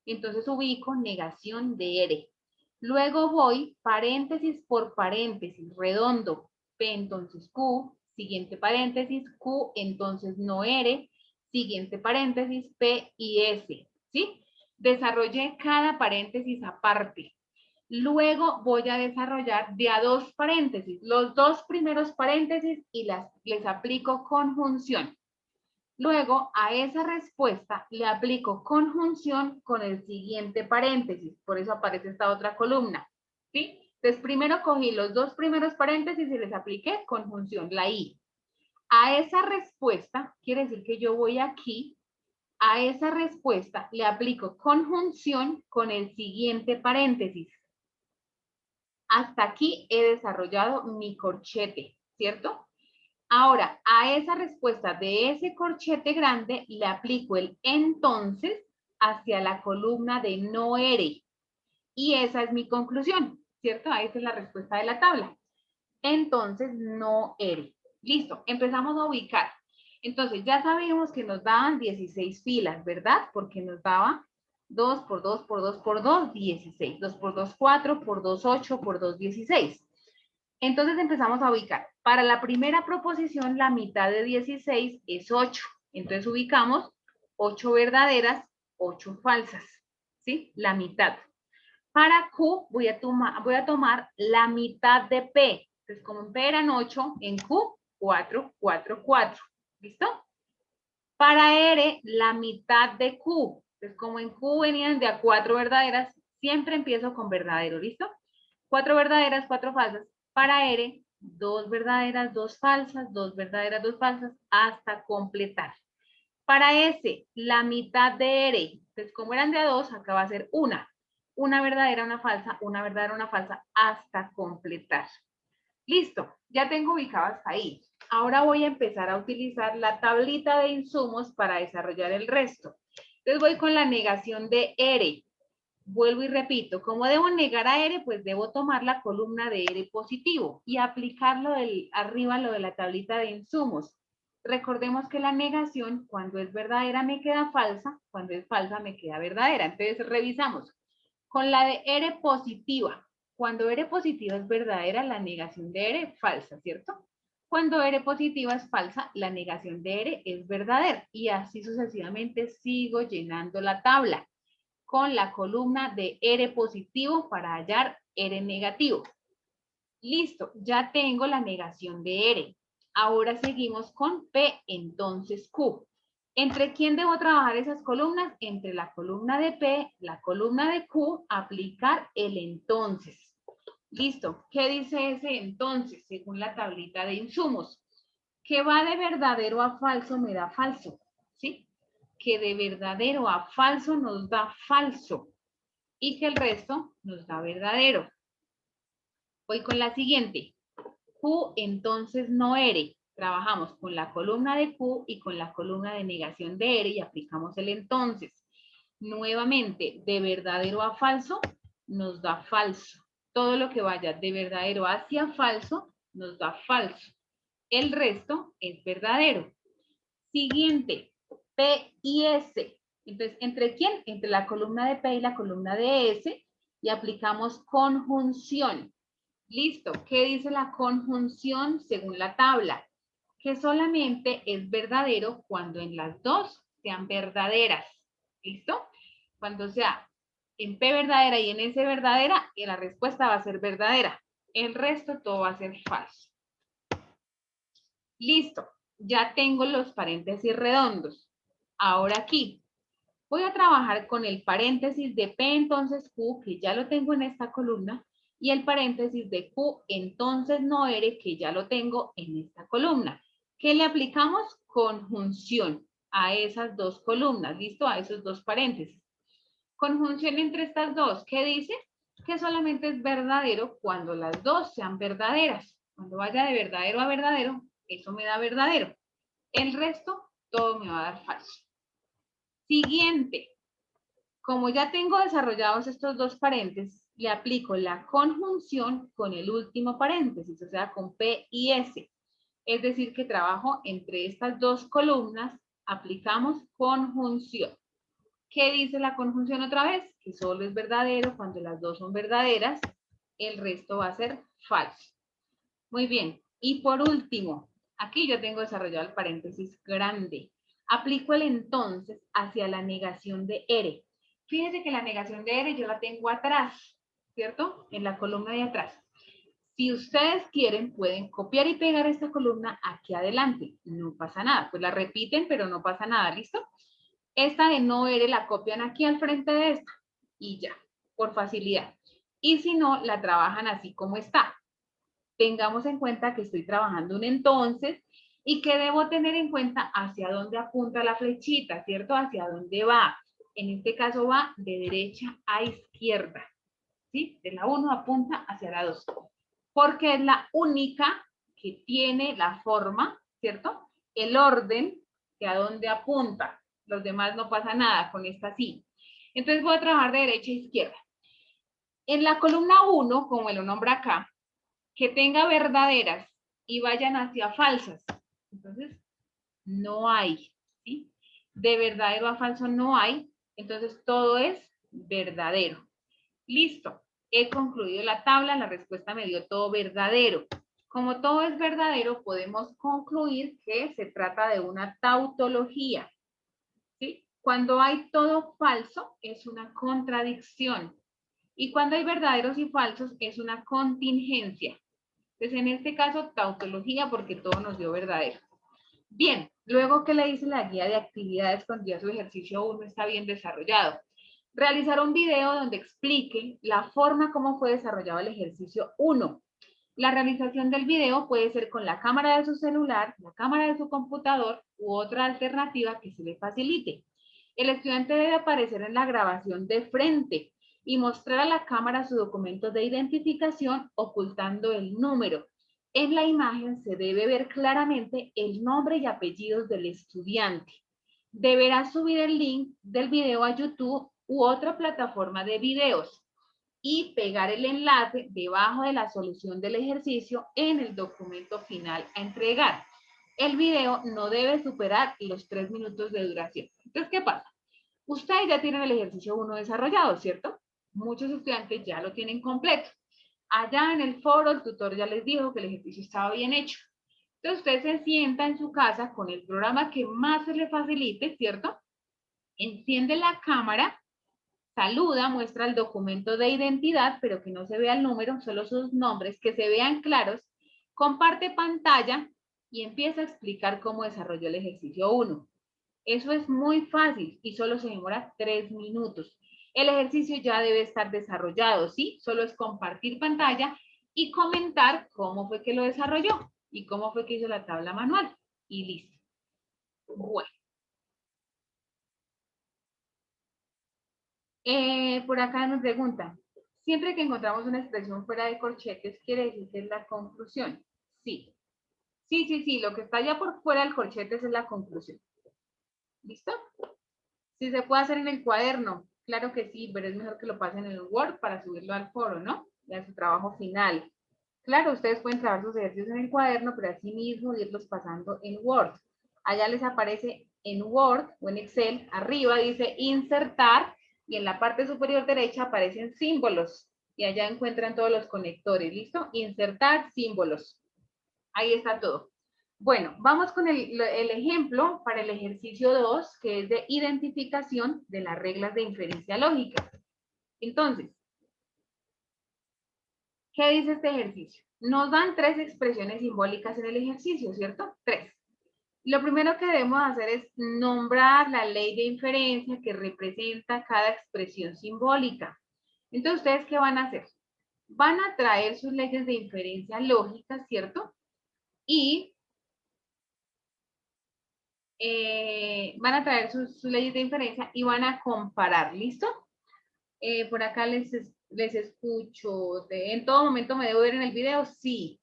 Entonces ubico negación de R. Luego voy paréntesis por paréntesis, redondo. P, entonces Q. Siguiente paréntesis, Q, entonces no R. Siguiente paréntesis, P y S. ¿Sí? Desarrollé cada paréntesis aparte. Luego voy a desarrollar de a 2 paréntesis, los 2 primeros paréntesis y les aplico conjunción. Luego a esa respuesta le aplico conjunción con el siguiente paréntesis, por eso aparece esta otra columna. ¿Sí? Entonces primero cogí los 2 primeros paréntesis y les apliqué conjunción, la I. A esa respuesta, quiere decir que yo voy aquí, a esa respuesta le aplico conjunción con el siguiente paréntesis. Hasta aquí he desarrollado mi corchete, ¿cierto? Ahora, a esa respuesta de ese corchete grande le aplico el entonces hacia la columna de no ere. Y esa es mi conclusión, ¿cierto? Esa es la respuesta de la tabla. Entonces, no ere. Listo, empezamos a ubicar. Entonces, ya sabemos que nos daban 16 filas, ¿verdad? Porque nos daba 2 por 2 por 2 por 2, 16. 2 por 2, 4, por 2, 8, por 2, 16. Entonces empezamos a ubicar. Para la primera proposición, la mitad de 16 es 8. Entonces ubicamos 8 verdaderas, 8 falsas. ¿Sí? La mitad. Para Q voy a tomar la mitad de P. Entonces, como en P eran 8, en Q, 4, 4, 4. ¿Listo? Para R, la mitad de Q. Entonces, como en Q venían de a 4 verdaderas, siempre empiezo con verdadero. ¿Listo? 4 verdaderas, 4 falsas. Para R, 2 verdaderas, 2 falsas, 2 verdaderas, 2 falsas, hasta completar. Para S, la mitad de R. Entonces, como eran de a 2, acá va a ser una. Una verdadera, una falsa, una verdadera, una falsa, hasta completar. Listo, ya tengo ubicadas ahí. Ahora voy a empezar a utilizar la tablita de insumos para desarrollar el resto. Entonces voy con la negación de R. Vuelvo y repito, ¿cómo debo negar a R? Pues debo tomar la columna de R positivo y aplicarlo arriba lo de la tablita de insumos. Recordemos que la negación, cuando es verdadera, me queda falsa, cuando es falsa, me queda verdadera. Entonces, revisamos. Con la de R positiva, cuando R positiva es verdadera, la negación de R es falsa, ¿cierto? Cuando R positiva es falsa, la negación de R es verdadera. Y así sucesivamente sigo llenando la tabla con la columna de R positivo para hallar R negativo. Listo, ya tengo la negación de R. Ahora seguimos con P, entonces Q. ¿Entre quién debo trabajar esas columnas? Entre la columna de P, la columna de Q, aplicar el entonces. Listo, ¿qué dice ese entonces? Según la tablita de insumos. Que va de verdadero a falso me da falso, ¿sí? Que de verdadero a falso nos da falso y que el resto nos da verdadero. Voy con la siguiente. Q, entonces no R. Trabajamos con la columna de Q y con la columna de negación de R y aplicamos el entonces. Nuevamente, de verdadero a falso nos da falso. Todo lo que vaya de verdadero hacia falso nos da falso. El resto es verdadero. Siguiente, P y S. Entonces, ¿entre quién? Entre la columna de P y la columna de S y aplicamos conjunción. Listo. ¿Qué dice la conjunción según la tabla? Que solamente es verdadero cuando en las dos sean verdaderas. ¿Listo? Cuando sea en P verdadera y en S verdadera, la respuesta va a ser verdadera. El resto todo va a ser falso. Listo. Ya tengo los paréntesis redondos. Ahora aquí, Voy a trabajar con el paréntesis de P entonces Q, que ya lo tengo en esta columna, y el paréntesis de Q entonces no R, que ya lo tengo en esta columna. ¿Qué le aplicamos? Conjunción a esas dos columnas, ¿listo? A esos dos paréntesis. Conjunción entre estas dos, ¿qué dice? Que solamente es verdadero cuando las dos sean verdaderas. Cuando vaya de verdadero a verdadero, eso me da verdadero. El resto, todo me va a dar falso. Siguiente. Como ya tengo desarrollados estos dos paréntesis, le aplico la conjunción con el último paréntesis, o sea, con P y S. Es decir, que trabajo entre estas dos columnas, aplicamos conjunción. ¿Qué dice la conjunción otra vez? Que solo es verdadero cuando las dos son verdaderas, el resto va a ser falso. Muy bien. Y por último, aquí yo tengo desarrollado el paréntesis grande. Aplico el entonces hacia la negación de R. Fíjense que la negación de R yo la tengo atrás, ¿cierto? En la columna de atrás. Si ustedes quieren, pueden copiar y pegar esta columna aquí adelante. No pasa nada. Pues la repiten, pero no pasa nada, ¿listo? Esta de no R la copian aquí al frente de esta y ya, por facilidad. Y si no, la trabajan así como está. Tengamos en cuenta que estoy trabajando un entonces y que debo tener en cuenta hacia dónde apunta la flechita, ¿cierto? Hacia dónde va. En este caso va de derecha a izquierda, ¿sí? De la 1 apunta hacia la 2, porque es la única que tiene la forma, ¿cierto? El orden de a dónde apunta. Los demás no pasa nada, con esta sí. Entonces voy a trabajar de derecha a izquierda. En la columna 1, como lo nombra acá, que tenga verdaderas y vayan hacia falsas. Entonces, no hay, ¿sí? De verdadero a falso no hay, entonces todo es verdadero. Listo, he concluido la tabla, la respuesta me dio todo verdadero. Como todo es verdadero, podemos concluir que se trata de una tautología, ¿sí? Cuando hay todo falso, es una contradicción. Y cuando hay verdaderos y falsos, es una contingencia. Entonces, en este caso, tautología, porque todo nos dio verdadero. Bien, luego que le dice la guía de actividades cuando ya su ejercicio 1 está bien desarrollado. Realizar un video donde explique la forma como fue desarrollado el ejercicio 1. La realización del video puede ser con la cámara de su celular, la cámara de su computador u otra alternativa que se le facilite. El estudiante debe aparecer en la grabación de frente y mostrar a la cámara su documento de identificación ocultando el número. En la imagen se debe ver claramente el nombre y apellidos del estudiante. Deberá subir el link del video a YouTube u otra plataforma de videos y pegar el enlace debajo de la solución del ejercicio en el documento final a entregar. El video no debe superar los 3 minutos de duración. Entonces, ¿qué pasa? Ustedes ya tienen el ejercicio 1 desarrollado, ¿cierto? Muchos estudiantes ya lo tienen completo. Allá en el foro el tutor ya les dijo que el ejercicio estaba bien hecho. Entonces usted se sienta en su casa con el programa que más se le facilite, ¿cierto? Enciende la cámara, saluda, muestra el documento de identidad, pero que no se vea el número, solo sus nombres, que se vean claros, comparte pantalla y empieza a explicar cómo desarrolló el ejercicio 1. Eso es muy fácil y solo se demora 3 minutos. El ejercicio ya debe estar desarrollado, ¿sí? Solo es compartir pantalla y comentar cómo fue que lo desarrolló y cómo fue que hizo la tabla manual. Y listo. Bueno. Por acá nos preguntan, siempre que encontramos una expresión fuera de corchetes, ¿quiere decir que es la conclusión? Sí. Sí, lo que está allá por fuera del corchetes es la conclusión. ¿Listo? Si se puede hacer en el cuaderno, claro que sí, pero es mejor que lo pasen en el Word para subirlo al foro, ¿no? Y a su trabajo final. Claro, ustedes pueden trabajar sus ejercicios en el cuaderno, pero así mismo irlos pasando en Word. Allá les aparece en Word o en Excel, arriba dice insertar y en la parte superior derecha aparecen símbolos y allá encuentran todos los conectores, ¿listo? Insertar símbolos. Ahí está todo. Bueno, vamos con el ejemplo para el ejercicio 2, que es de identificación de las reglas de inferencia lógica. Entonces, ¿qué dice este ejercicio? Nos dan 3 expresiones simbólicas en el ejercicio, ¿cierto? 3. Lo primero que debemos hacer es nombrar la ley de inferencia que representa cada expresión simbólica. Entonces, ¿ustedes qué van a hacer? Van a traer sus leyes de inferencia lógica, ¿cierto? Y van a traer sus leyes de inferencia y van a comparar, ¿listo? Por acá les escucho. ¿En todo momento me debo ver en el video? Sí.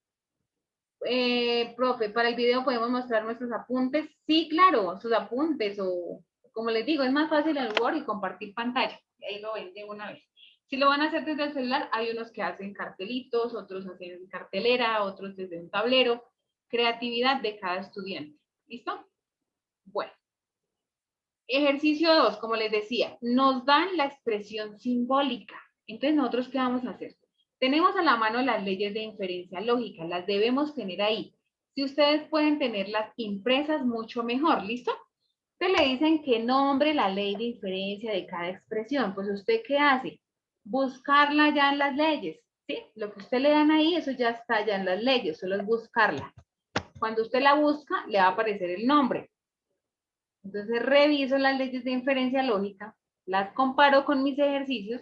Profe, para el video podemos mostrar nuestros apuntes. Sí, claro, sus apuntes o como les digo, es más fácil en Word y compartir pantalla. Ahí lo ven de una vez. Si lo van a hacer desde el celular, hay unos que hacen cartelitos, otros hacen cartelera, otros desde un tablero. Creatividad de cada estudiante. ¿Listo? Bueno. Ejercicio 2, como les decía, nos dan la expresión simbólica. Entonces, ¿nosotros qué vamos a hacer? Tenemos a la mano las leyes de inferencia lógica, las debemos tener ahí. Si ustedes pueden tenerlas impresas, mucho mejor, ¿listo? Ustedes le dicen que nombre la ley de inferencia de cada expresión. Pues, ¿usted qué hace? Buscarla ya en las leyes, ¿sí? Lo que usted le dan ahí, eso ya está ya en las leyes, solo es buscarla. Cuando usted la busca, le va a aparecer el nombre. Entonces reviso las leyes de inferencia lógica, las comparo con mis ejercicios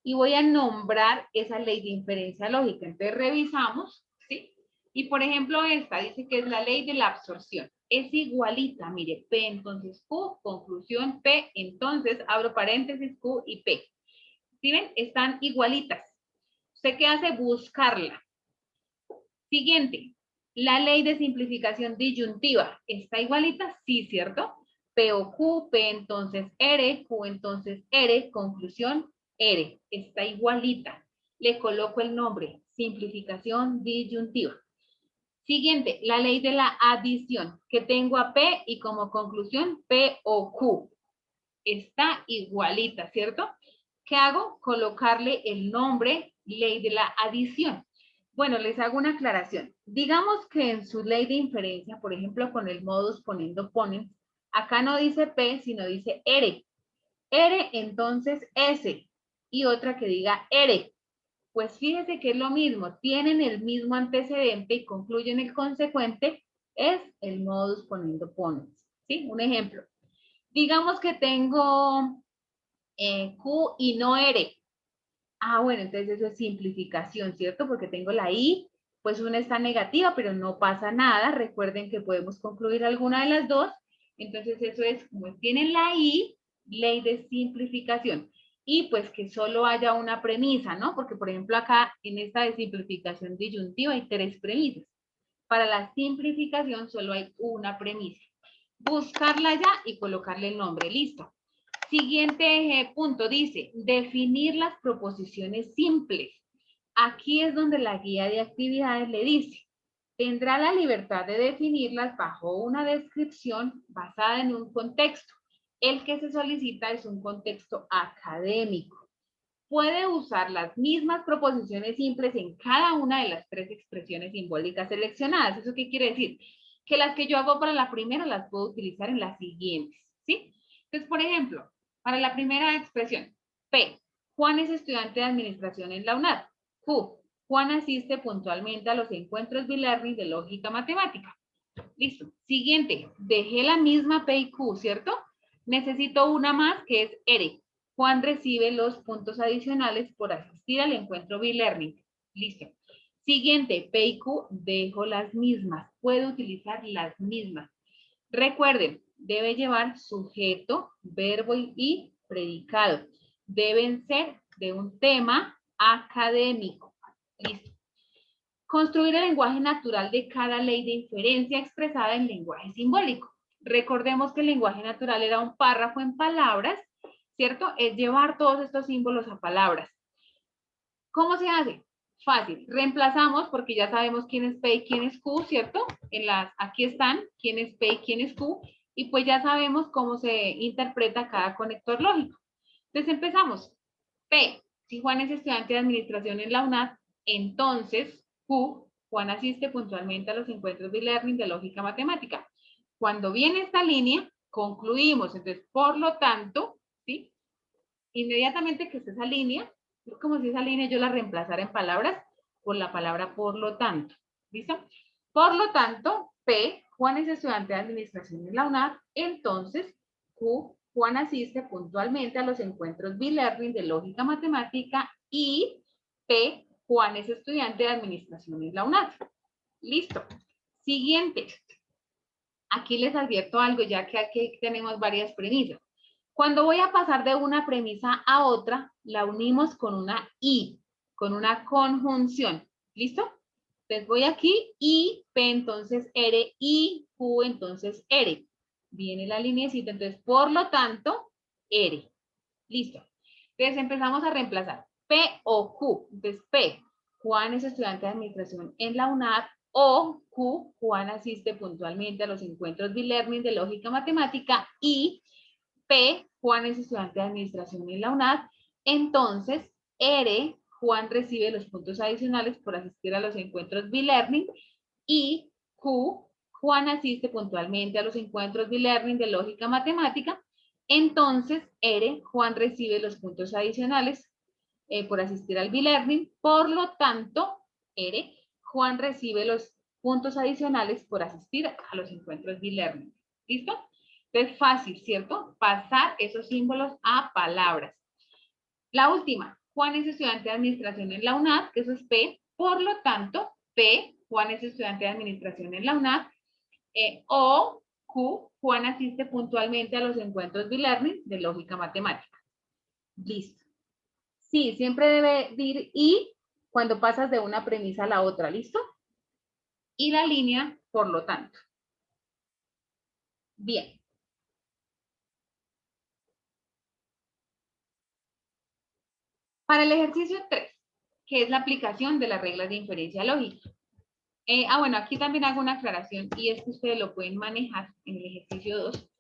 y voy a nombrar esa ley de inferencia lógica. Entonces revisamos, ¿sí? Y por ejemplo esta dice que es la ley de la absorción. Es igualita, mire, P entonces Q, conclusión P, entonces abro paréntesis Q y P. ¿Sí ven? Están igualitas. ¿Usted qué hace? Buscarla. Siguiente, la ley de simplificación disyuntiva. ¿Está igualita? Sí, ¿cierto? P o Q, P entonces R, Q entonces R, conclusión R. Está igualita. Le coloco el nombre, simplificación disyuntiva. Siguiente, la ley de la adición, que tengo a P y como conclusión P o Q. Está igualita, ¿cierto? ¿Qué hago? Colocarle el nombre, ley de la adición. Bueno, les hago una aclaración. Digamos que en su ley de inferencia, por ejemplo, con el modus poniendo ponen, acá no dice P, sino dice R. R, entonces S. Y otra que diga R. Pues fíjese que es lo mismo. Tienen el mismo antecedente y concluyen el consecuente. Es el modus poniendo ponen. ¿Sí? Un ejemplo. Digamos que tengo Q y no R. Ah, bueno, entonces eso es simplificación, ¿cierto? Porque tengo la I, pues una está negativa, pero no pasa nada. Recuerden que podemos concluir alguna de las dos. Entonces eso es, como tienen la I, ley de simplificación. Y pues que solo haya una premisa, ¿no? Porque, por ejemplo, acá en esta de simplificación disyuntiva hay 3 premisas. Para la simplificación solo hay una premisa. Buscarla ya y colocarle el nombre. Listo. Siguiente punto dice, definir las proposiciones simples. Aquí es donde la guía de actividades le dice, tendrá la libertad de definirlas bajo una descripción basada en un contexto. El que se solicita es un contexto académico. Puede usar las mismas proposiciones simples en cada una de las 3 expresiones simbólicas seleccionadas. ¿Eso qué quiere decir? Que las que yo hago para la primera las puedo utilizar en las siguientes, ¿sí? Entonces, por ejemplo, para la primera expresión, P, Juan es estudiante de administración en la UNAD. Q, Juan asiste puntualmente a los encuentros bilearning de lógica matemática. Listo. Siguiente, dejé la misma P y Q, ¿cierto? Necesito una más que es R. Juan recibe los puntos adicionales por asistir al encuentro bilearning. Listo. Siguiente, P y Q, dejo las mismas. Puedo utilizar las mismas. Recuerden, debe llevar sujeto, verbo y predicado. Deben ser de un tema académico. Listo. Construir el lenguaje natural de cada ley de inferencia expresada en lenguaje simbólico. Recordemos que el lenguaje natural era un párrafo en palabras, ¿cierto? Es llevar todos estos símbolos a palabras. ¿Cómo se hace? Fácil. Reemplazamos porque ya sabemos quién es P y quién es Q, ¿cierto? Aquí están quién es P y quién es Q, y pues ya sabemos cómo se interpreta cada conector lógico. Entonces empezamos. P, si Juan es estudiante de administración en la UNAD, entonces Q, Juan asiste puntualmente a los encuentros de learning de lógica matemática. Cuando viene esta línea, concluimos. Entonces, por lo tanto, ¿sí? Inmediatamente que esté esa línea, es como si esa línea yo la reemplazara en palabras por la palabra por lo tanto. ¿Listo? Por lo tanto, P, Juan es estudiante de administración en la UNAD, entonces Q, Juan asiste puntualmente a los encuentros B-Learning de lógica matemática y P, Juan es estudiante de administración en la UNAD. Listo. Siguiente. Aquí les advierto algo, ya que aquí tenemos varias premisas. Cuando voy a pasar de una premisa a otra, la unimos con una I, con una conjunción. ¿Listo? Entonces voy aquí, I, P, entonces R, I, Q, entonces R. Viene la lineecita, entonces, por lo tanto, R. Listo. Entonces empezamos a reemplazar. P o Q. Entonces, P, Juan es estudiante de administración en la UNAD, o Q, Juan asiste puntualmente a los encuentros B-Learning de lógica matemática, y P, Juan es estudiante de administración en la UNAD, entonces R, Juan recibe los puntos adicionales por asistir a los encuentros B-Learning, y Q, Juan asiste puntualmente a los encuentros B-Learning de lógica matemática, entonces R, Juan recibe los puntos adicionales por asistir al B-Learning, por lo tanto, R, Juan recibe los puntos adicionales por asistir a los encuentros B-Learning. ¿Listo? Es fácil, ¿cierto? Pasar esos símbolos a palabras. La última, Juan es estudiante de administración en la UNAD, que eso es P, por lo tanto, P, Juan es estudiante de administración en la UNAD, o Q, Juan asiste puntualmente a los encuentros B-Learning de lógica matemática. Listo. Sí, siempre debe ir y cuando pasas de una premisa a la otra, ¿listo? Y la línea, por lo tanto. Bien. Para el ejercicio 3, que es la aplicación de las reglas de inferencia lógica. Bueno, aquí también hago una aclaración y es que ustedes lo pueden manejar en el ejercicio 2.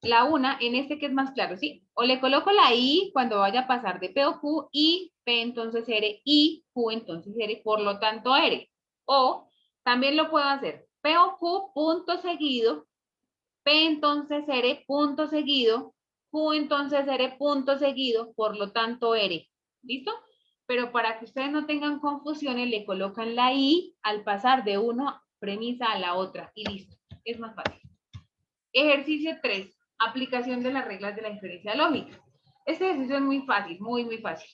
La una, en este que es más claro, ¿sí? O le coloco la I cuando vaya a pasar de P o Q, y P entonces R, y Q entonces R, por lo tanto R. O también lo puedo hacer P o Q punto seguido, P entonces R punto seguido, Q entonces R punto seguido, por lo tanto R. ¿Listo? Pero para que ustedes no tengan confusiones, le colocan la I al pasar de una premisa a la otra y listo. Es más fácil. Ejercicio 3. Aplicación de las reglas de la inferencia lógica. Este ejercicio es muy fácil, muy fácil.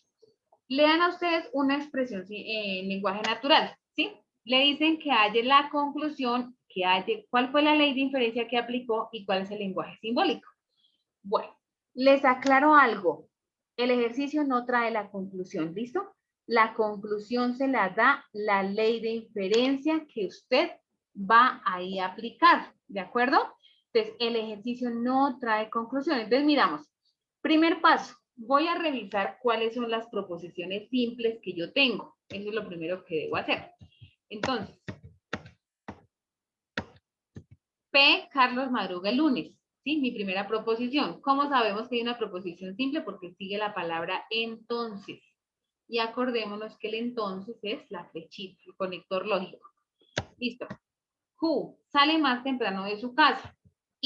Le dan a ustedes una expresión en lenguaje natural, ¿sí? Le dicen que halle la conclusión, que halle cuál fue la ley de inferencia que aplicó y cuál es el lenguaje simbólico. Bueno, les aclaro algo. El ejercicio no trae la conclusión, ¿listo? La conclusión se la da la ley de inferencia que usted va ahí a aplicar, ¿de acuerdo? Entonces, el ejercicio no trae conclusión. Entonces, miramos. Primer paso, voy a revisar cuáles son las proposiciones simples que yo tengo. Eso es lo primero que debo hacer. Entonces, P, Carlos madruga el lunes. ¿Sí? Mi primera proposición. ¿Cómo sabemos que hay una proposición simple? Porque sigue la palabra entonces. Y acordémonos que el entonces es la flechita, el conector lógico. Listo. Q, sale más temprano de su casa.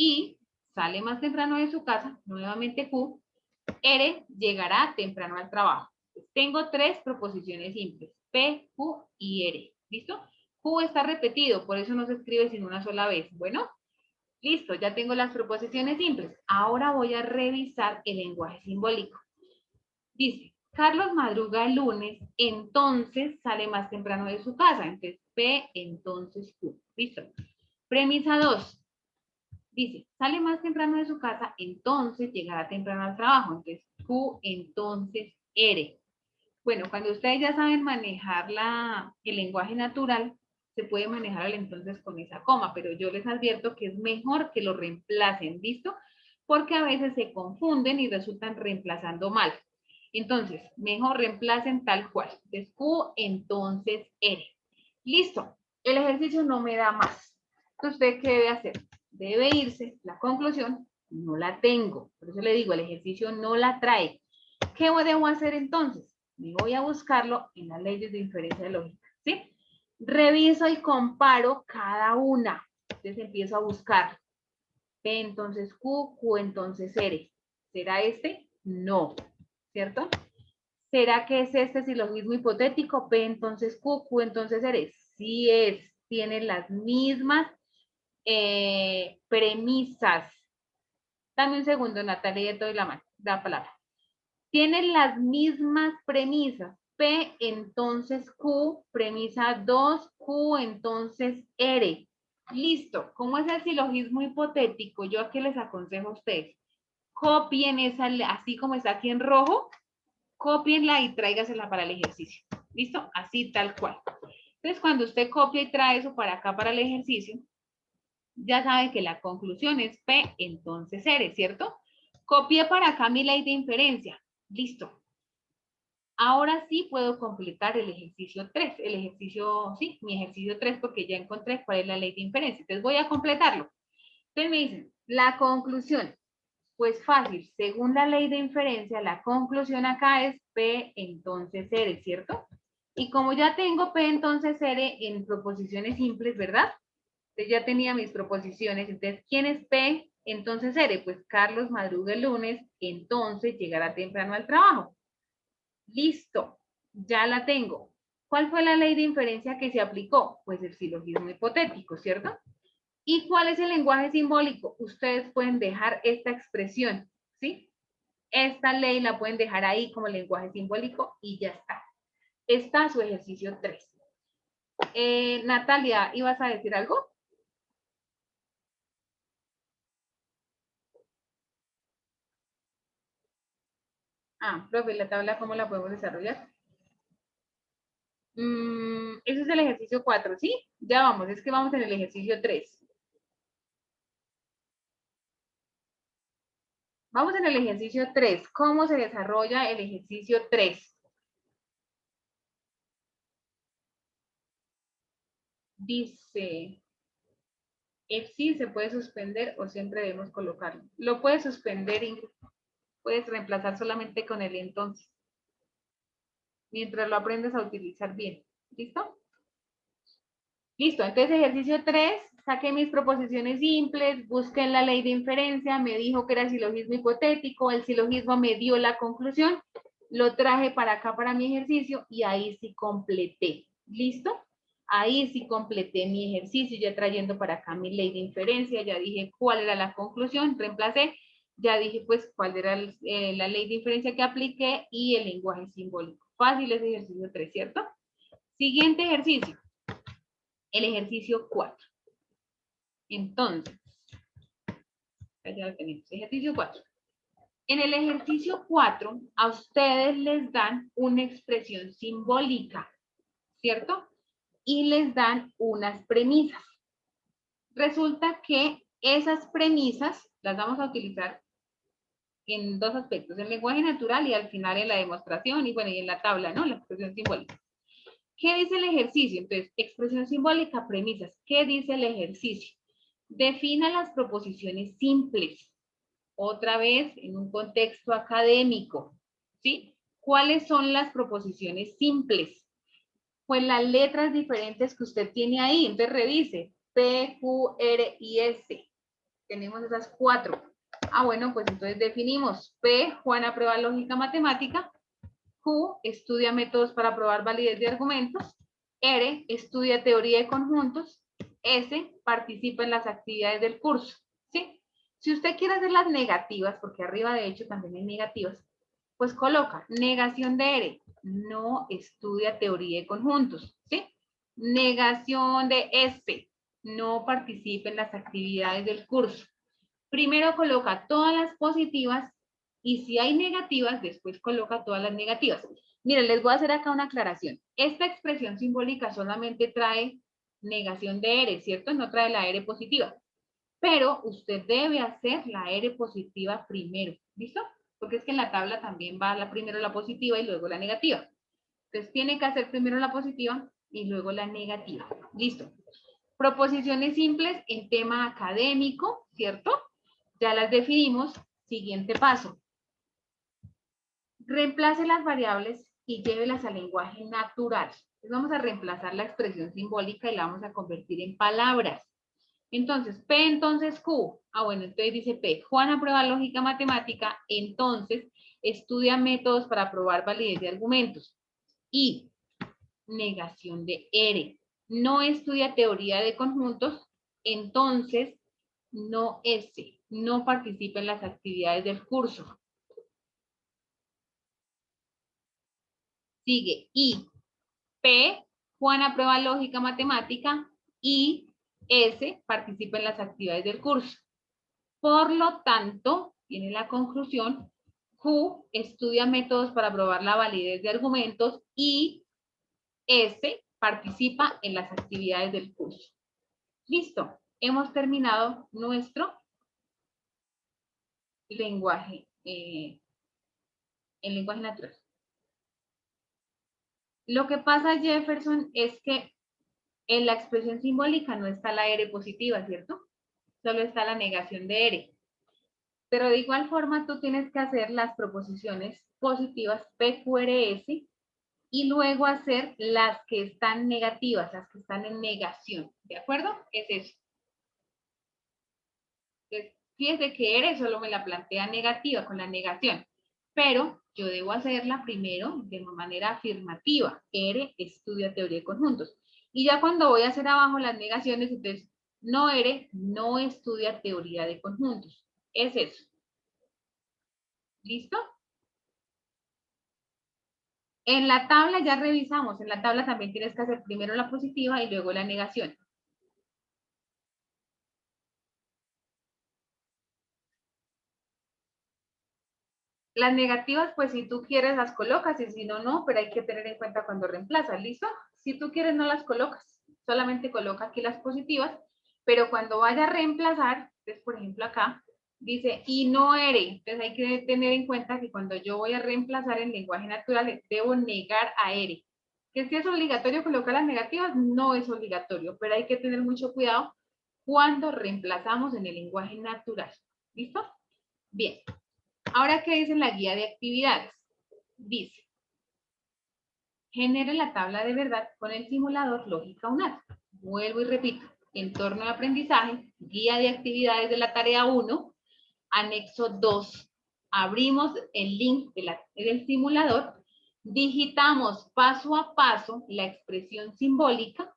Y sale más temprano de su casa, nuevamente Q. R, llegará temprano al trabajo. Tengo tres proposiciones simples. P, Q y R. ¿Listo? Q está repetido, por eso no se escribe sin una sola vez. Bueno, listo, ya tengo las proposiciones simples. Ahora voy a revisar el lenguaje simbólico. Dice, Carlos madruga el lunes, entonces sale más temprano de su casa. Entonces, P, entonces Q. Listo. Premisa 2. Dice, sale más temprano de su casa, entonces llegará temprano al trabajo. Entonces, Q, entonces R. Bueno, cuando ustedes ya saben manejar el lenguaje natural, se puede manejar el entonces con esa coma, pero yo les advierto que es mejor que lo reemplacen, ¿listo? Porque a veces se confunden y resultan reemplazando mal. Entonces, mejor reemplacen tal cual. Entonces, Q, entonces R. Listo. El ejercicio no me da más. Entonces, ¿usted qué debe hacer? Debe irse. La conclusión, no la tengo. Por eso le digo, el ejercicio no la trae. ¿Qué debo hacer entonces? Me voy a buscarlo en las leyes de inferencia lógica, ¿sí? Reviso y comparo cada una. Entonces empiezo a buscar. P entonces Q, Q entonces R. ¿Será este? No. ¿Cierto? ¿Será que es este silogismo hipotético? P entonces Q, Q entonces R. Sí es. tiene las mismas premisas. Dame un segundo, Natalia, te doy la palabra. Tienen las mismas premisas. P, entonces Q, premisa 2, Q, entonces R. Listo. ¿Cómo es el silogismo hipotético? Yo aquí les aconsejo a ustedes. Copien esa, así como está aquí en rojo, cópienla y tráigasela para el ejercicio. ¿Listo? Así tal cual. Entonces, cuando usted copia y trae eso para acá, para el ejercicio, ya sabe que la conclusión es P, entonces R, ¿cierto? Copié para acá mi ley de inferencia. Listo. Ahora sí puedo completar el ejercicio 3. El ejercicio, sí, mi ejercicio 3 porque ya encontré cuál es la ley de inferencia. Entonces voy a completarlo. Entonces me dicen, la conclusión. Pues fácil, según la ley de inferencia, la conclusión acá es P, entonces R, ¿cierto? Y como ya tengo P, entonces R en proposiciones simples, ¿verdad? Entonces ya tenía mis proposiciones. Entonces, ¿quién es P? Entonces R, pues Carlos madruga el lunes, entonces llegará temprano al trabajo. Listo, ya la tengo. ¿Cuál fue la ley de inferencia que se aplicó? Pues el silogismo hipotético, ¿cierto? ¿Y cuál es el lenguaje simbólico? Ustedes pueden dejar esta expresión, ¿sí? Esta ley la pueden dejar ahí como lenguaje simbólico y ya está. Está su ejercicio 3. Natalia, ¿ibas a decir algo? Ah, profe, la tabla, ¿cómo la podemos desarrollar? Ese es el ejercicio 4, ¿sí? Ya vamos, es que vamos en el ejercicio 3. Vamos en el ejercicio 3. ¿Cómo se desarrolla el ejercicio 3? Dice, el sí se puede suspender o siempre debemos colocarlo. Lo puedes suspender, Ingrid. Puedes reemplazar solamente con el entonces. Mientras lo aprendes a utilizar bien. ¿Listo? Listo. Entonces, ejercicio 3. Saqué mis proposiciones simples, busqué en la ley de inferencia, me dijo que era silogismo hipotético, el silogismo me dio la conclusión, lo traje para acá para mi ejercicio y ahí sí completé. ¿Listo? Ahí sí completé mi ejercicio, ya trayendo para acá mi ley de inferencia, ya dije cuál era la conclusión, reemplacé, ya dije pues cuál era la ley de inferencia que apliqué y el lenguaje simbólico. Fácil ese ejercicio 3, ¿cierto? Siguiente ejercicio, el ejercicio 4. Entonces, ya lo tenemos, ejercicio 4. En el ejercicio 4, a ustedes les dan una expresión simbólica, ¿cierto? Y les dan unas premisas. Resulta que esas premisas las vamos a utilizar en dos aspectos, en lenguaje natural y al final en la demostración y bueno, y en la tabla, ¿no? La expresión simbólica. ¿Qué dice el ejercicio? Entonces, expresión simbólica, premisas. ¿Qué dice el ejercicio? Defina las proposiciones simples. Otra vez, en un contexto académico, ¿sí? ¿Cuáles son las proposiciones simples? Pues las letras diferentes que usted tiene ahí. Entonces, revise. P, Q, R y S. Tenemos esas 4. Ah, bueno, pues entonces definimos. P, Juana prueba lógica matemática. Q, estudia métodos para probar validez de argumentos. R, estudia teoría de conjuntos. S, participa en las actividades del curso. ¿Sí? Si usted quiere hacer las negativas, porque arriba de hecho también hay negativas, pues coloca negación de R, no estudia teoría de conjuntos. ¿Sí? Negación de S, no participa en las actividades del curso. Primero coloca todas las positivas y si hay negativas, después coloca todas las negativas. Miren, les voy a hacer acá una aclaración. Esta expresión simbólica solamente trae negación de R, ¿cierto? No trae la R positiva. Pero usted debe hacer la R positiva primero, ¿listo? Porque es que en la tabla también va primero la positiva y luego la negativa. Entonces tiene que hacer primero la positiva y luego la negativa. Listo. Proposiciones simples en tema académico, ¿cierto? Ya las definimos. Siguiente paso. Reemplace las variables y llévelas al lenguaje natural. Entonces vamos a reemplazar la expresión simbólica y la vamos a convertir en palabras. Entonces, P, entonces Q. Ah, bueno, entonces dice P. Juana prueba lógica matemática, entonces estudia métodos para probar validez de argumentos. Y negación de R. no estudia teoría de conjuntos, entonces no S, no participa en las actividades del curso. Sigue I, P, Juan aprueba lógica matemática y S participa en las actividades del curso. Por lo tanto, tiene la conclusión, Q estudia métodos para probar la validez de argumentos y S participa en las actividades del curso. Listo, hemos terminado nuestro lenguaje, el lenguaje natural. Lo que pasa, Jefferson, es que en la expresión simbólica no está la R positiva, ¿cierto? Solo está la negación de R. Pero de igual forma tú tienes que hacer las proposiciones positivas PQRS y luego hacer las que están negativas, las que están en negación. ¿De acuerdo? Es eso. Entonces, fíjese que R solo me la plantea negativa, con la negación. Pero yo debo hacerla primero de manera afirmativa. R estudia teoría de conjuntos. Y ya cuando voy a hacer abajo las negaciones, entonces, no R no estudia teoría de conjuntos. Es eso. ¿Listo? En la tabla ya revisamos. En la tabla también tienes que hacer primero la positiva y luego la negación. Las negativas, pues si tú quieres las colocas y si no, no, pero hay que tener en cuenta cuando reemplazas, ¿listo? Si tú quieres no las colocas, solamente coloca aquí las positivas, pero cuando vaya a reemplazar, entonces por ejemplo acá, dice y no ere, entonces hay que tener en cuenta que cuando yo voy a reemplazar en lenguaje natural, debo negar a ere. Que si es obligatorio colocar las negativas, no es obligatorio, pero hay que tener mucho cuidado cuando reemplazamos en el lenguaje natural, ¿listo? Bien. Ahora, ¿qué dice la guía de actividades? Dice, genere la tabla de verdad con el simulador lógica UNAT. Vuelvo y repito, entorno de aprendizaje, guía de actividades de la tarea 1, anexo 2. Abrimos el link del simulador, digitamos paso a paso la expresión simbólica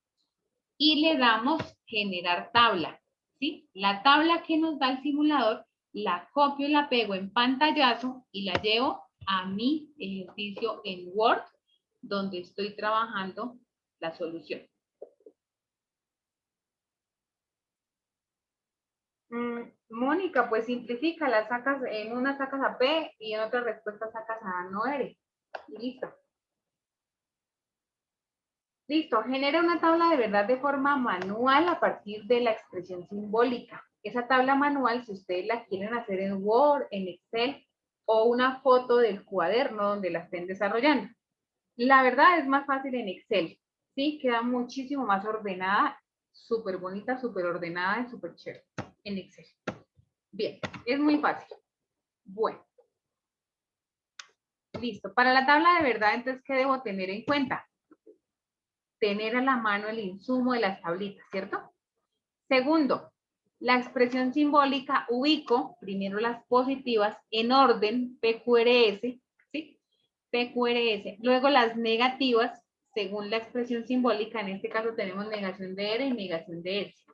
y le damos generar tabla. ¿Sí? La tabla que nos da el simulador la copio y la pego en pantallazo y la llevo a mi ejercicio en Word, donde estoy trabajando la solución. Mónica, pues simplifica, la sacas, en una sacas a P y en otra respuesta sacas a no eres. Y listo. Listo, genera una tabla de verdad de forma manual a partir de la expresión simbólica. Esa tabla manual, si ustedes la quieren hacer en Word, en Excel o una foto del cuaderno donde la estén desarrollando. La verdad es más fácil en Excel, ¿sí? Queda muchísimo más ordenada, súper bonita, súper ordenada y súper chévere en Excel. Bien, es muy fácil. Bueno, listo. Para la tabla de verdad, entonces, ¿qué debo tener en cuenta? Tener a la mano el insumo de las tablitas, ¿cierto? Segundo, la expresión simbólica ubico primero las positivas en orden PQRS, ¿sí? PQRS. Luego las negativas según la expresión simbólica, en este caso tenemos negación de R y negación de S.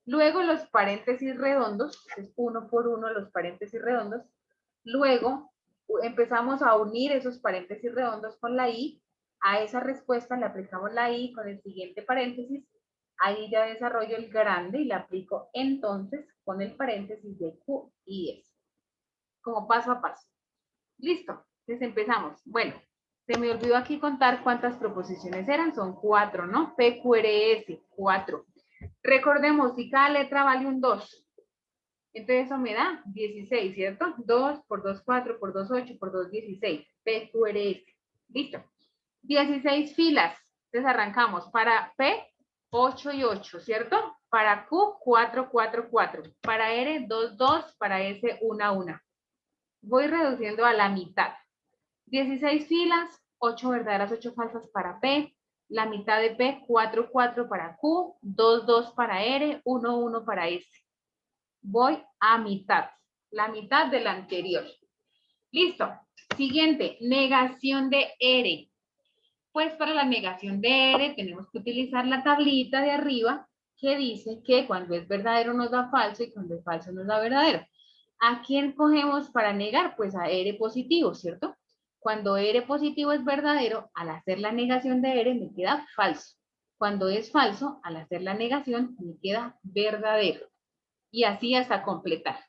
Luego los paréntesis redondos, es uno por uno los paréntesis redondos. Luego empezamos a unir esos paréntesis redondos con la I. A esa respuesta le aplicamos la I con el siguiente paréntesis. Ahí ya desarrollo el grande y la aplico entonces con el paréntesis de Q y S. Como paso a paso. Listo, entonces empezamos. Bueno, se me olvidó aquí contar cuántas proposiciones eran. Son 4, ¿no? PQRS, 4. Recordemos, si cada letra vale un 2, entonces eso me da 16, ¿cierto? 2 por 2, 4, por 2, 8, por 2, 16. PQRS. Listo. 16 filas. Entonces arrancamos. Para P, 8 y 8, ¿cierto? Para Q, 4, 4, 4. Para R, 2, 2. Para S, 1, 1. Voy reduciendo a la mitad. 16 filas, 8 verdaderas, 8 falsas para P. La mitad de P, 4, 4 para Q, 2, 2 para R, 1, 1 para S. Voy a mitad. La mitad de la anterior. Listo. Siguiente, negación de R. Pues para la negación de R tenemos que utilizar la tablita de arriba que dice que cuando es verdadero nos da falso y cuando es falso nos da verdadero. ¿A quién cogemos para negar? Pues a R positivo, ¿cierto? Cuando R positivo es verdadero, al hacer la negación de R me queda falso. Cuando es falso, al hacer la negación me queda verdadero. Y así hasta completar.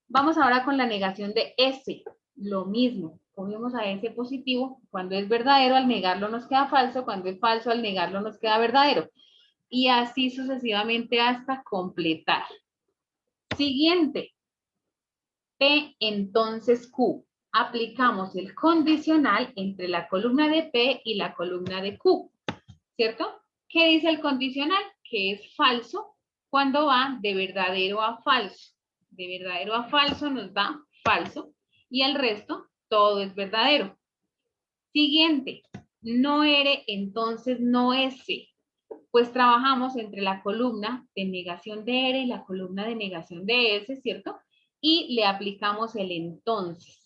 Vamos ahora con la negación de S. Lo mismo, cogemos a S positivo. Cuando es verdadero, al negarlo nos queda falso. Cuando es falso, al negarlo nos queda verdadero. Y así sucesivamente hasta completar. Siguiente. P entonces Q. Aplicamos el condicional entre la columna de P y la columna de Q, ¿cierto? ¿Qué dice el condicional? Que es falso cuando va de verdadero a falso. De verdadero a falso nos da falso y el resto todo es verdadero. Siguiente, no R, entonces no S. Pues trabajamos entre la columna de negación de R y la columna de negación de S, ¿cierto? Y le aplicamos el entonces.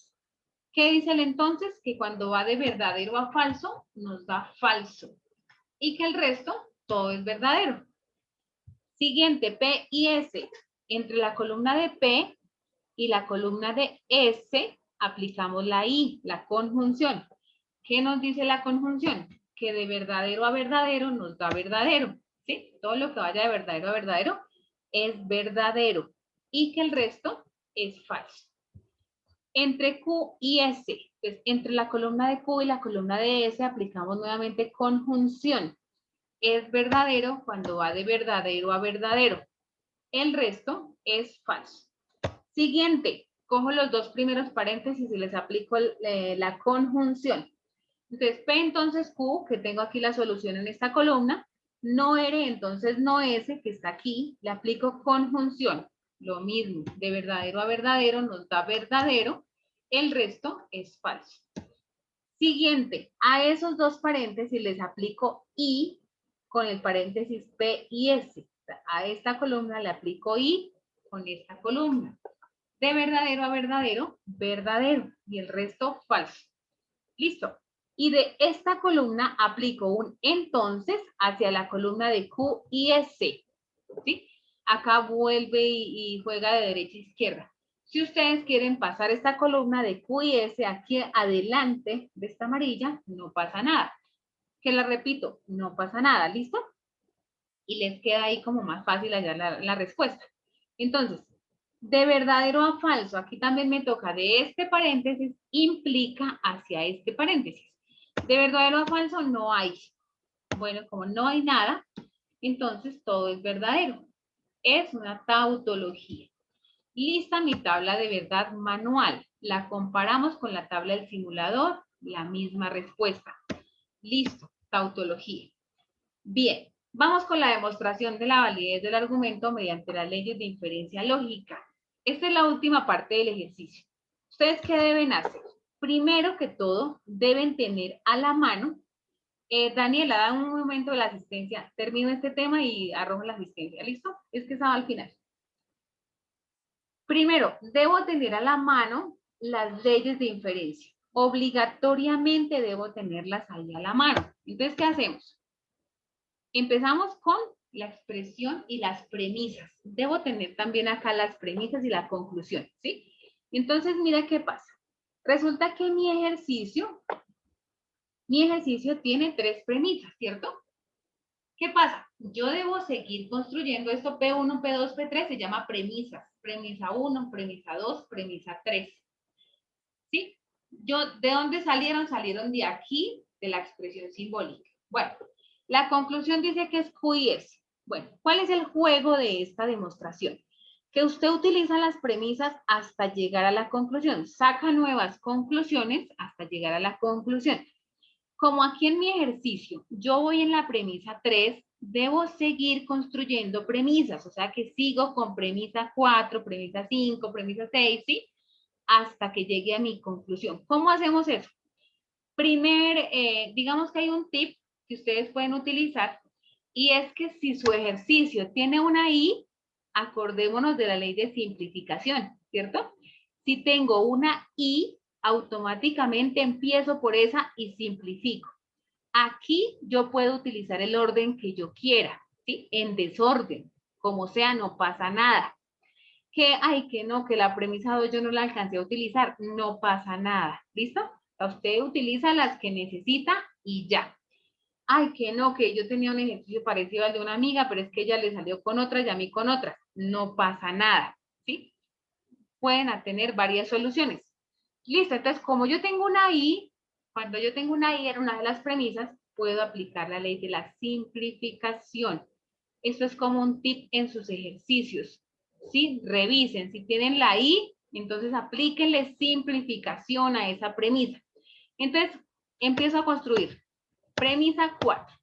¿Qué dice el entonces? Que cuando va de verdadero a falso, nos da falso. Y que el resto, todo es verdadero. Siguiente, P y S. Entre la columna de P y la columna de S, aplicamos la I, la conjunción. ¿Qué nos dice la conjunción? Que de verdadero a verdadero nos da verdadero. ¿Sí? Todo lo que vaya de verdadero a verdadero es verdadero. Y que el resto es falso. Entre Q y S, pues entre la columna de Q y la columna de S, aplicamos nuevamente conjunción. Es verdadero cuando va de verdadero a verdadero. El resto es falso. Siguiente, cojo los dos primeros paréntesis y les aplico la conjunción. Entonces, P entonces Q, que tengo aquí la solución en esta columna, no R, entonces no S, que está aquí, le aplico conjunción. Lo mismo, de verdadero a verdadero nos da verdadero, el resto es falso. Siguiente, a esos dos paréntesis les aplico I con el paréntesis P y S. A esta columna le aplico I con esta columna. De verdadero a verdadero, verdadero. Y el resto falso. Listo. Y de esta columna aplico un entonces hacia la columna de Q y S. ¿Sí? Acá vuelve y juega de derecha a izquierda. Si ustedes quieren pasar esta columna de Q y S aquí adelante de esta amarilla, no pasa nada. Que la repito, no pasa nada, ¿listo? Y les queda ahí como más fácil allá la respuesta. Entonces, de verdadero a falso, aquí también me toca de este paréntesis, implica hacia este paréntesis. De verdadero a falso no hay. Bueno, como no hay nada, entonces todo es verdadero. Es una tautología. Lista mi tabla de verdad manual. La comparamos con la tabla del simulador, la misma respuesta. Listo, tautología. Bien, vamos con la demostración de la validez del argumento mediante las leyes de inferencia lógica. Esta es la última parte del ejercicio. ¿Ustedes qué deben hacer? Primero que todo, deben tener a la mano. Daniela, da un momento de la asistencia. Termino este tema y arrojo la asistencia. ¿Listo? Es que estaba al final. Primero, debo tener a la mano las leyes de inferencia. Obligatoriamente debo tenerlas ahí a la mano. Entonces, ¿qué hacemos? Empezamos con la expresión y las premisas. Debo tener también acá las premisas y la conclusión, ¿sí? Entonces, mira qué pasa. Resulta que mi ejercicio tiene 3 premisas, ¿cierto? ¿Qué pasa? Yo debo seguir construyendo esto P1, P2, P3, se llama premisas. Premisa 1, premisa 2, premisa 3. ¿Sí? ¿De dónde salieron? Salieron de aquí, de la expresión simbólica. Bueno, la conclusión dice que es Q y S. Bueno, ¿cuál es el juego de esta demostración? Que usted utiliza las premisas hasta llegar a la conclusión. Saca nuevas conclusiones hasta llegar a la conclusión. Como aquí en mi ejercicio, yo voy en la premisa 3, debo seguir construyendo premisas. O sea que sigo con premisa 4, premisa 5, premisa 6, ¿sí? Hasta que llegue a mi conclusión. ¿Cómo hacemos eso? Digamos que hay un tip que ustedes pueden utilizar y es que si su ejercicio tiene una I, acordémonos de la ley de simplificación, ¿cierto? Si tengo una I, automáticamente empiezo por esa y simplifico. Aquí yo puedo utilizar el orden que yo quiera, ¿sí? En desorden, como sea, no pasa nada. Que, ay, que no, que la premisa 2 yo no la alcancé a utilizar, no pasa nada, ¿listo? Usted utiliza las que necesita y ya. Ay, que no, que yo tenía un ejercicio parecido al de una amiga, pero es que ella le salió con otra y a mí con otra. No pasa nada, ¿sí? Pueden tener varias soluciones. Listo, entonces como yo tengo una I, cuando yo tengo una I era una de las premisas, puedo aplicar la ley de la simplificación. Esto es como un tip en sus ejercicios, ¿sí? Revisen, si tienen la I, entonces aplíquenle simplificación a esa premisa. Entonces, empiezo a construir. Premisa 4,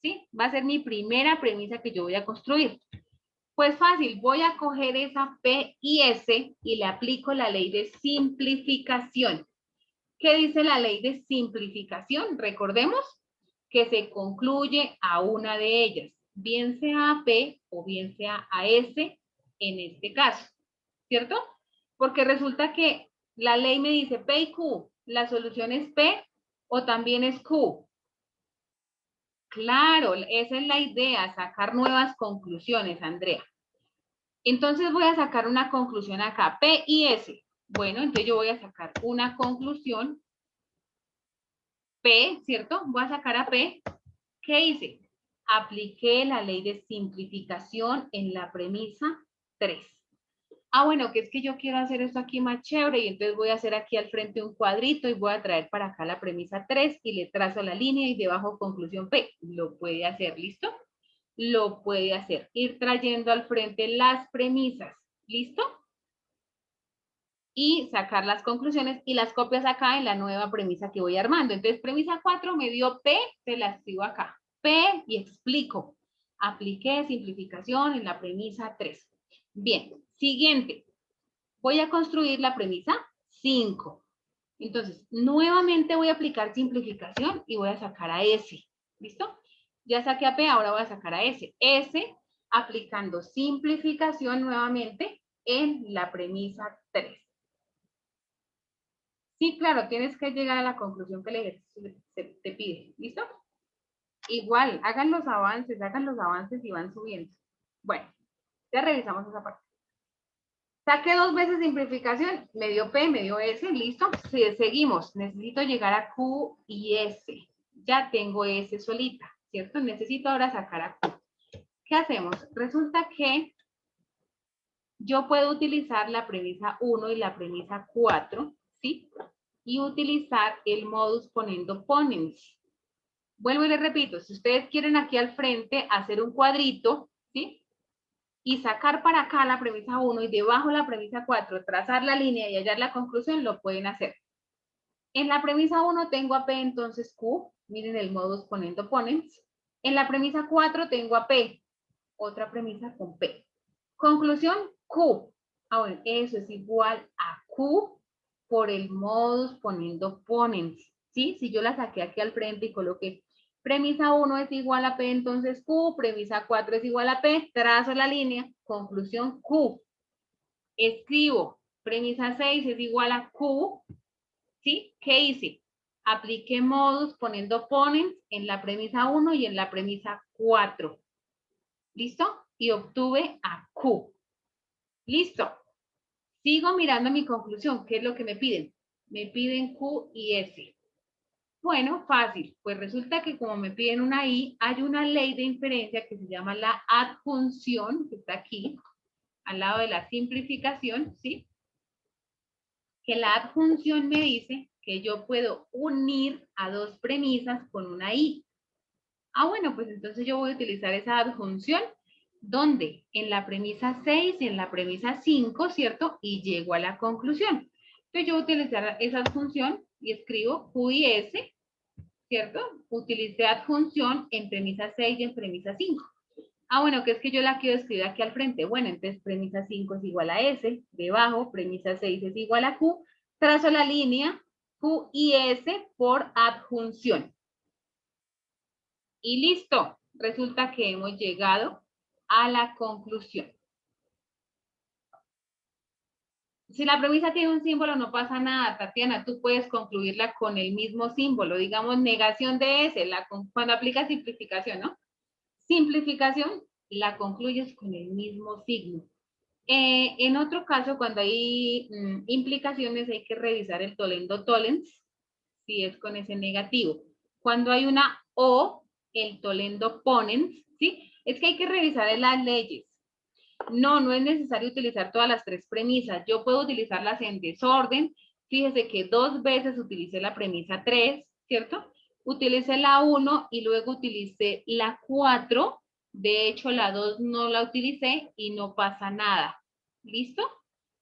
¿sí? Va a ser mi primera premisa que yo voy a construir. Pues fácil, voy a coger esa P y S y le aplico la ley de simplificación. ¿Qué dice la ley de simplificación? Recordemos que se concluye a una de ellas, bien sea a P o bien sea a S en este caso, ¿cierto? Porque resulta que la ley me dice P y Q, la solución es P o también es Q. Claro, esa es la idea, sacar nuevas conclusiones, Andrea. Entonces voy a sacar una conclusión acá, P y S. Bueno, entonces yo voy a sacar una conclusión, P, ¿cierto? Voy a sacar a P. ¿Qué hice? Apliqué la ley de simplificación en la premisa 3. Ah, bueno, que es que yo quiero hacer esto aquí más chévere y entonces voy a hacer aquí al frente un cuadrito y voy a traer para acá la premisa 3 y le trazo la línea y debajo conclusión P. Lo puede hacer, ¿listo? Lo puede hacer. Ir trayendo al frente las premisas, ¿listo? Y sacar las conclusiones y las copias acá en la nueva premisa que voy armando. Entonces, premisa 4 me dio P, se la escribo acá. P y explico. Apliqué simplificación en la premisa 3. Bien, siguiente. Voy a construir la premisa 5. Entonces, nuevamente voy a aplicar simplificación y voy a sacar a S. ¿Listo? Ya saqué a P, ahora voy a sacar a S. S aplicando simplificación nuevamente en la premisa 3. Sí, claro, tienes que llegar a la conclusión que el ejercicio te pide. ¿Listo? Igual, hagan los avances y van subiendo. Bueno, ya revisamos esa parte. Saqué 2 veces simplificación, me dio P, me dio S, listo. Sí, seguimos, necesito llegar a Q y S. Ya tengo S solita, ¿cierto? Necesito ahora sacar a Q. ¿Qué hacemos? Resulta que yo puedo utilizar la premisa 1 y la premisa 4, ¿sí? Y utilizar el modus ponendo ponens. Vuelvo y les repito, si ustedes quieren aquí al frente hacer un cuadrito, ¿sí? Y sacar para acá la premisa 1 y debajo la premisa 4, trazar la línea y hallar la conclusión, lo pueden hacer. En la premisa 1 tengo a P, entonces Q, miren el modus ponendo ponens. En la premisa 4 tengo a P, otra premisa con P. Conclusión, Q. Ah, bueno, eso es igual a Q por el modus poniendo ponens. ¿Sí? Si yo la saqué aquí al frente y coloqué premisa 1 es igual a P, entonces Q, premisa 4 es igual a P, trazo la línea, conclusión Q. Escribo, premisa 6 es igual a Q, ¿sí? ¿Qué hice? Apliqué modus poniendo ponens en la premisa 1 y en la premisa 4. ¿Listo? Y obtuve a Q. Listo. Sigo mirando mi conclusión. ¿Qué es lo que me piden? Me piden Q y S. Bueno, fácil. Pues resulta que como me piden una I, hay una ley de inferencia que se llama la adjunción, que está aquí, al lado de la simplificación, ¿sí? Que la adjunción me dice que yo puedo unir a 2 premisas con una I. Ah, bueno, pues entonces yo voy a utilizar esa adjunción, ¿dónde? En la premisa 6 y en la premisa 5, ¿cierto? Y llego a la conclusión. Entonces yo voy a utilizar esa adjunción y escribo Q y S, ¿cierto? Utilicé adjunción en premisa 6 y en premisa 5. Ah, bueno, que es que yo la quiero escribir aquí al frente. Bueno, entonces premisa 5 es igual a S, debajo, premisa 6 es igual a Q, trazo la línea Q y S por adjunción. Y listo, resulta que hemos llegado a la conclusión. Si la premisa tiene un símbolo, no pasa nada, Tatiana, tú puedes concluirla con el mismo símbolo, digamos negación de S, cuando aplicas simplificación, ¿no? Simplificación, la concluyes con el mismo signo. En otro caso, cuando hay implicaciones, hay que revisar el tolendo tollens, si es con ese negativo. Cuando hay una O, el tolendo ponens, ¿sí? Es que hay que revisar las leyes. No es necesario utilizar todas las tres premisas. Yo puedo utilizarlas en desorden. Fíjese que 2 veces utilicé la premisa 3, ¿cierto? Utilicé la 1 y luego utilicé la 4. De hecho, la 2 no la utilicé y no pasa nada. ¿Listo?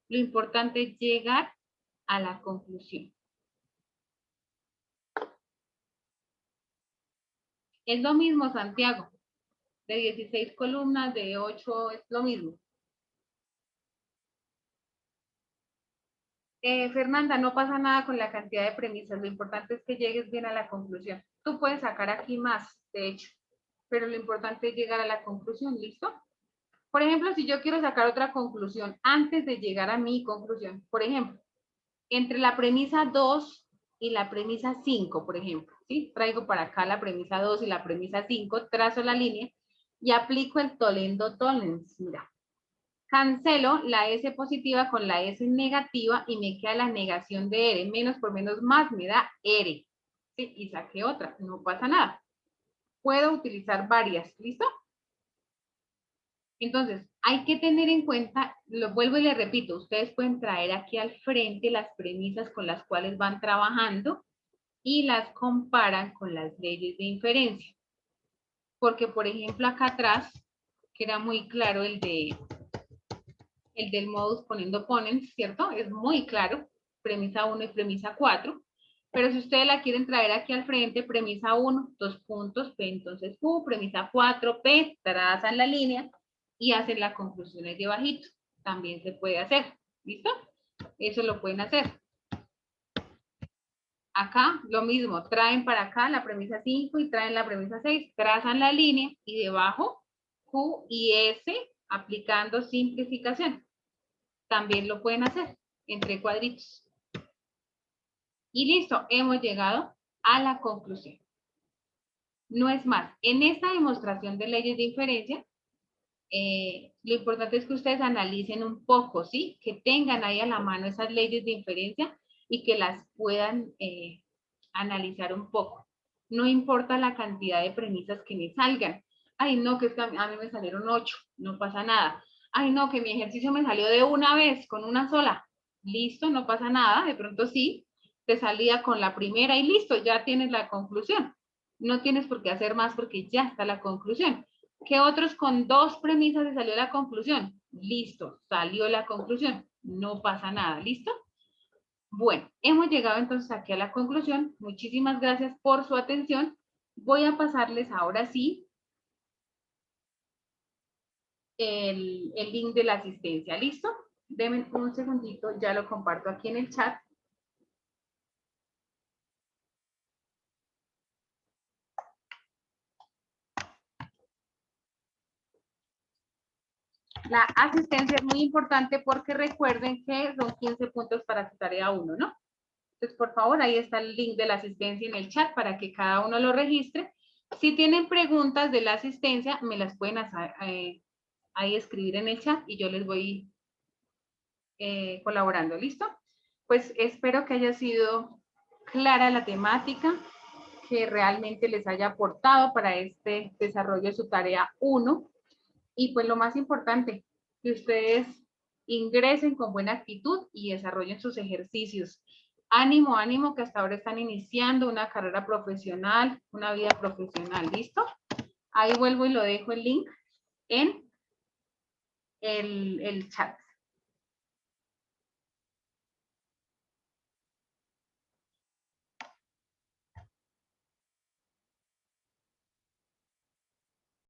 Lo importante es llegar a la conclusión. Es lo mismo, Santiago. De 16 columnas, de 8, es lo mismo. Fernanda, no pasa nada con la cantidad de premisas, lo importante es que llegues bien a la conclusión. Tú puedes sacar aquí más, de hecho, pero lo importante es llegar a la conclusión, ¿listo? Por ejemplo, si yo quiero sacar otra conclusión antes de llegar a mi conclusión, por ejemplo, entre la premisa 2 y la premisa 5, por ejemplo, ¿sí? Traigo para acá la premisa 2 y la premisa 5, trazo la línea y aplico el tolendo tollens, mira. Cancelo la S positiva con la S negativa y me queda la negación de R. Menos por menos más me da R. ¿Sí? Y saqué otra, no pasa nada. Puedo utilizar varias, ¿listo? Entonces, hay que tener en cuenta, lo vuelvo y le repito, ustedes pueden traer aquí al frente las premisas con las cuales van trabajando y las comparan con las leyes de inferencia. Porque, por ejemplo, acá atrás, que era muy claro el del modus poniendo ponens, ¿cierto? Es muy claro, premisa 1 y premisa 4, pero si ustedes la quieren traer aquí al frente, premisa 1, 2 puntos, P entonces Q, premisa 4, P, trazan la línea y hacen la conclusión ahí debajito. También se puede hacer, ¿listo? Eso lo pueden hacer. Acá lo mismo, traen para acá la premisa 5 y traen la premisa 6, trazan la línea y debajo Q y S aplicando simplificación. También lo pueden hacer entre cuadritos. Y listo, hemos llegado a la conclusión. No es más, en esta demostración de leyes de inferencia, lo importante es que ustedes analicen un poco, ¿sí? Que tengan ahí a la mano esas leyes de inferencia y que las puedan analizar un poco. No importa la cantidad de premisas que me salgan. Ay, no, que a mí me salieron 8, no pasa nada. Ay, no, que mi ejercicio me salió de una vez, con una sola. Listo, no pasa nada, de pronto sí, te salía con la primera y listo, ya tienes la conclusión. No tienes por qué hacer más porque ya está la conclusión. ¿Qué otros con 2 premisas se salió la conclusión? Listo, salió la conclusión. No pasa nada, ¿listo? Bueno, hemos llegado entonces aquí a la conclusión. Muchísimas gracias por su atención. Voy a pasarles ahora sí el link de la asistencia. ¿Listo? Denme un segundito, ya lo comparto aquí en el chat. La asistencia es muy importante porque recuerden que son 15 puntos para su tarea 1, ¿no? Entonces, por favor, ahí está el link de la asistencia en el chat para que cada uno lo registre. Si tienen preguntas de la asistencia, me las pueden ahí escribir en el chat y yo les voy colaborando. ¿Listo? Pues espero que haya sido clara la temática, que realmente les haya aportado para este desarrollo de su tarea 1. Y pues lo más importante, que ustedes ingresen con buena actitud y desarrollen sus ejercicios. Ánimo, ánimo, que hasta ahora están iniciando una carrera profesional, una vida profesional. ¿Listo? Ahí vuelvo y lo dejo el link en el chat.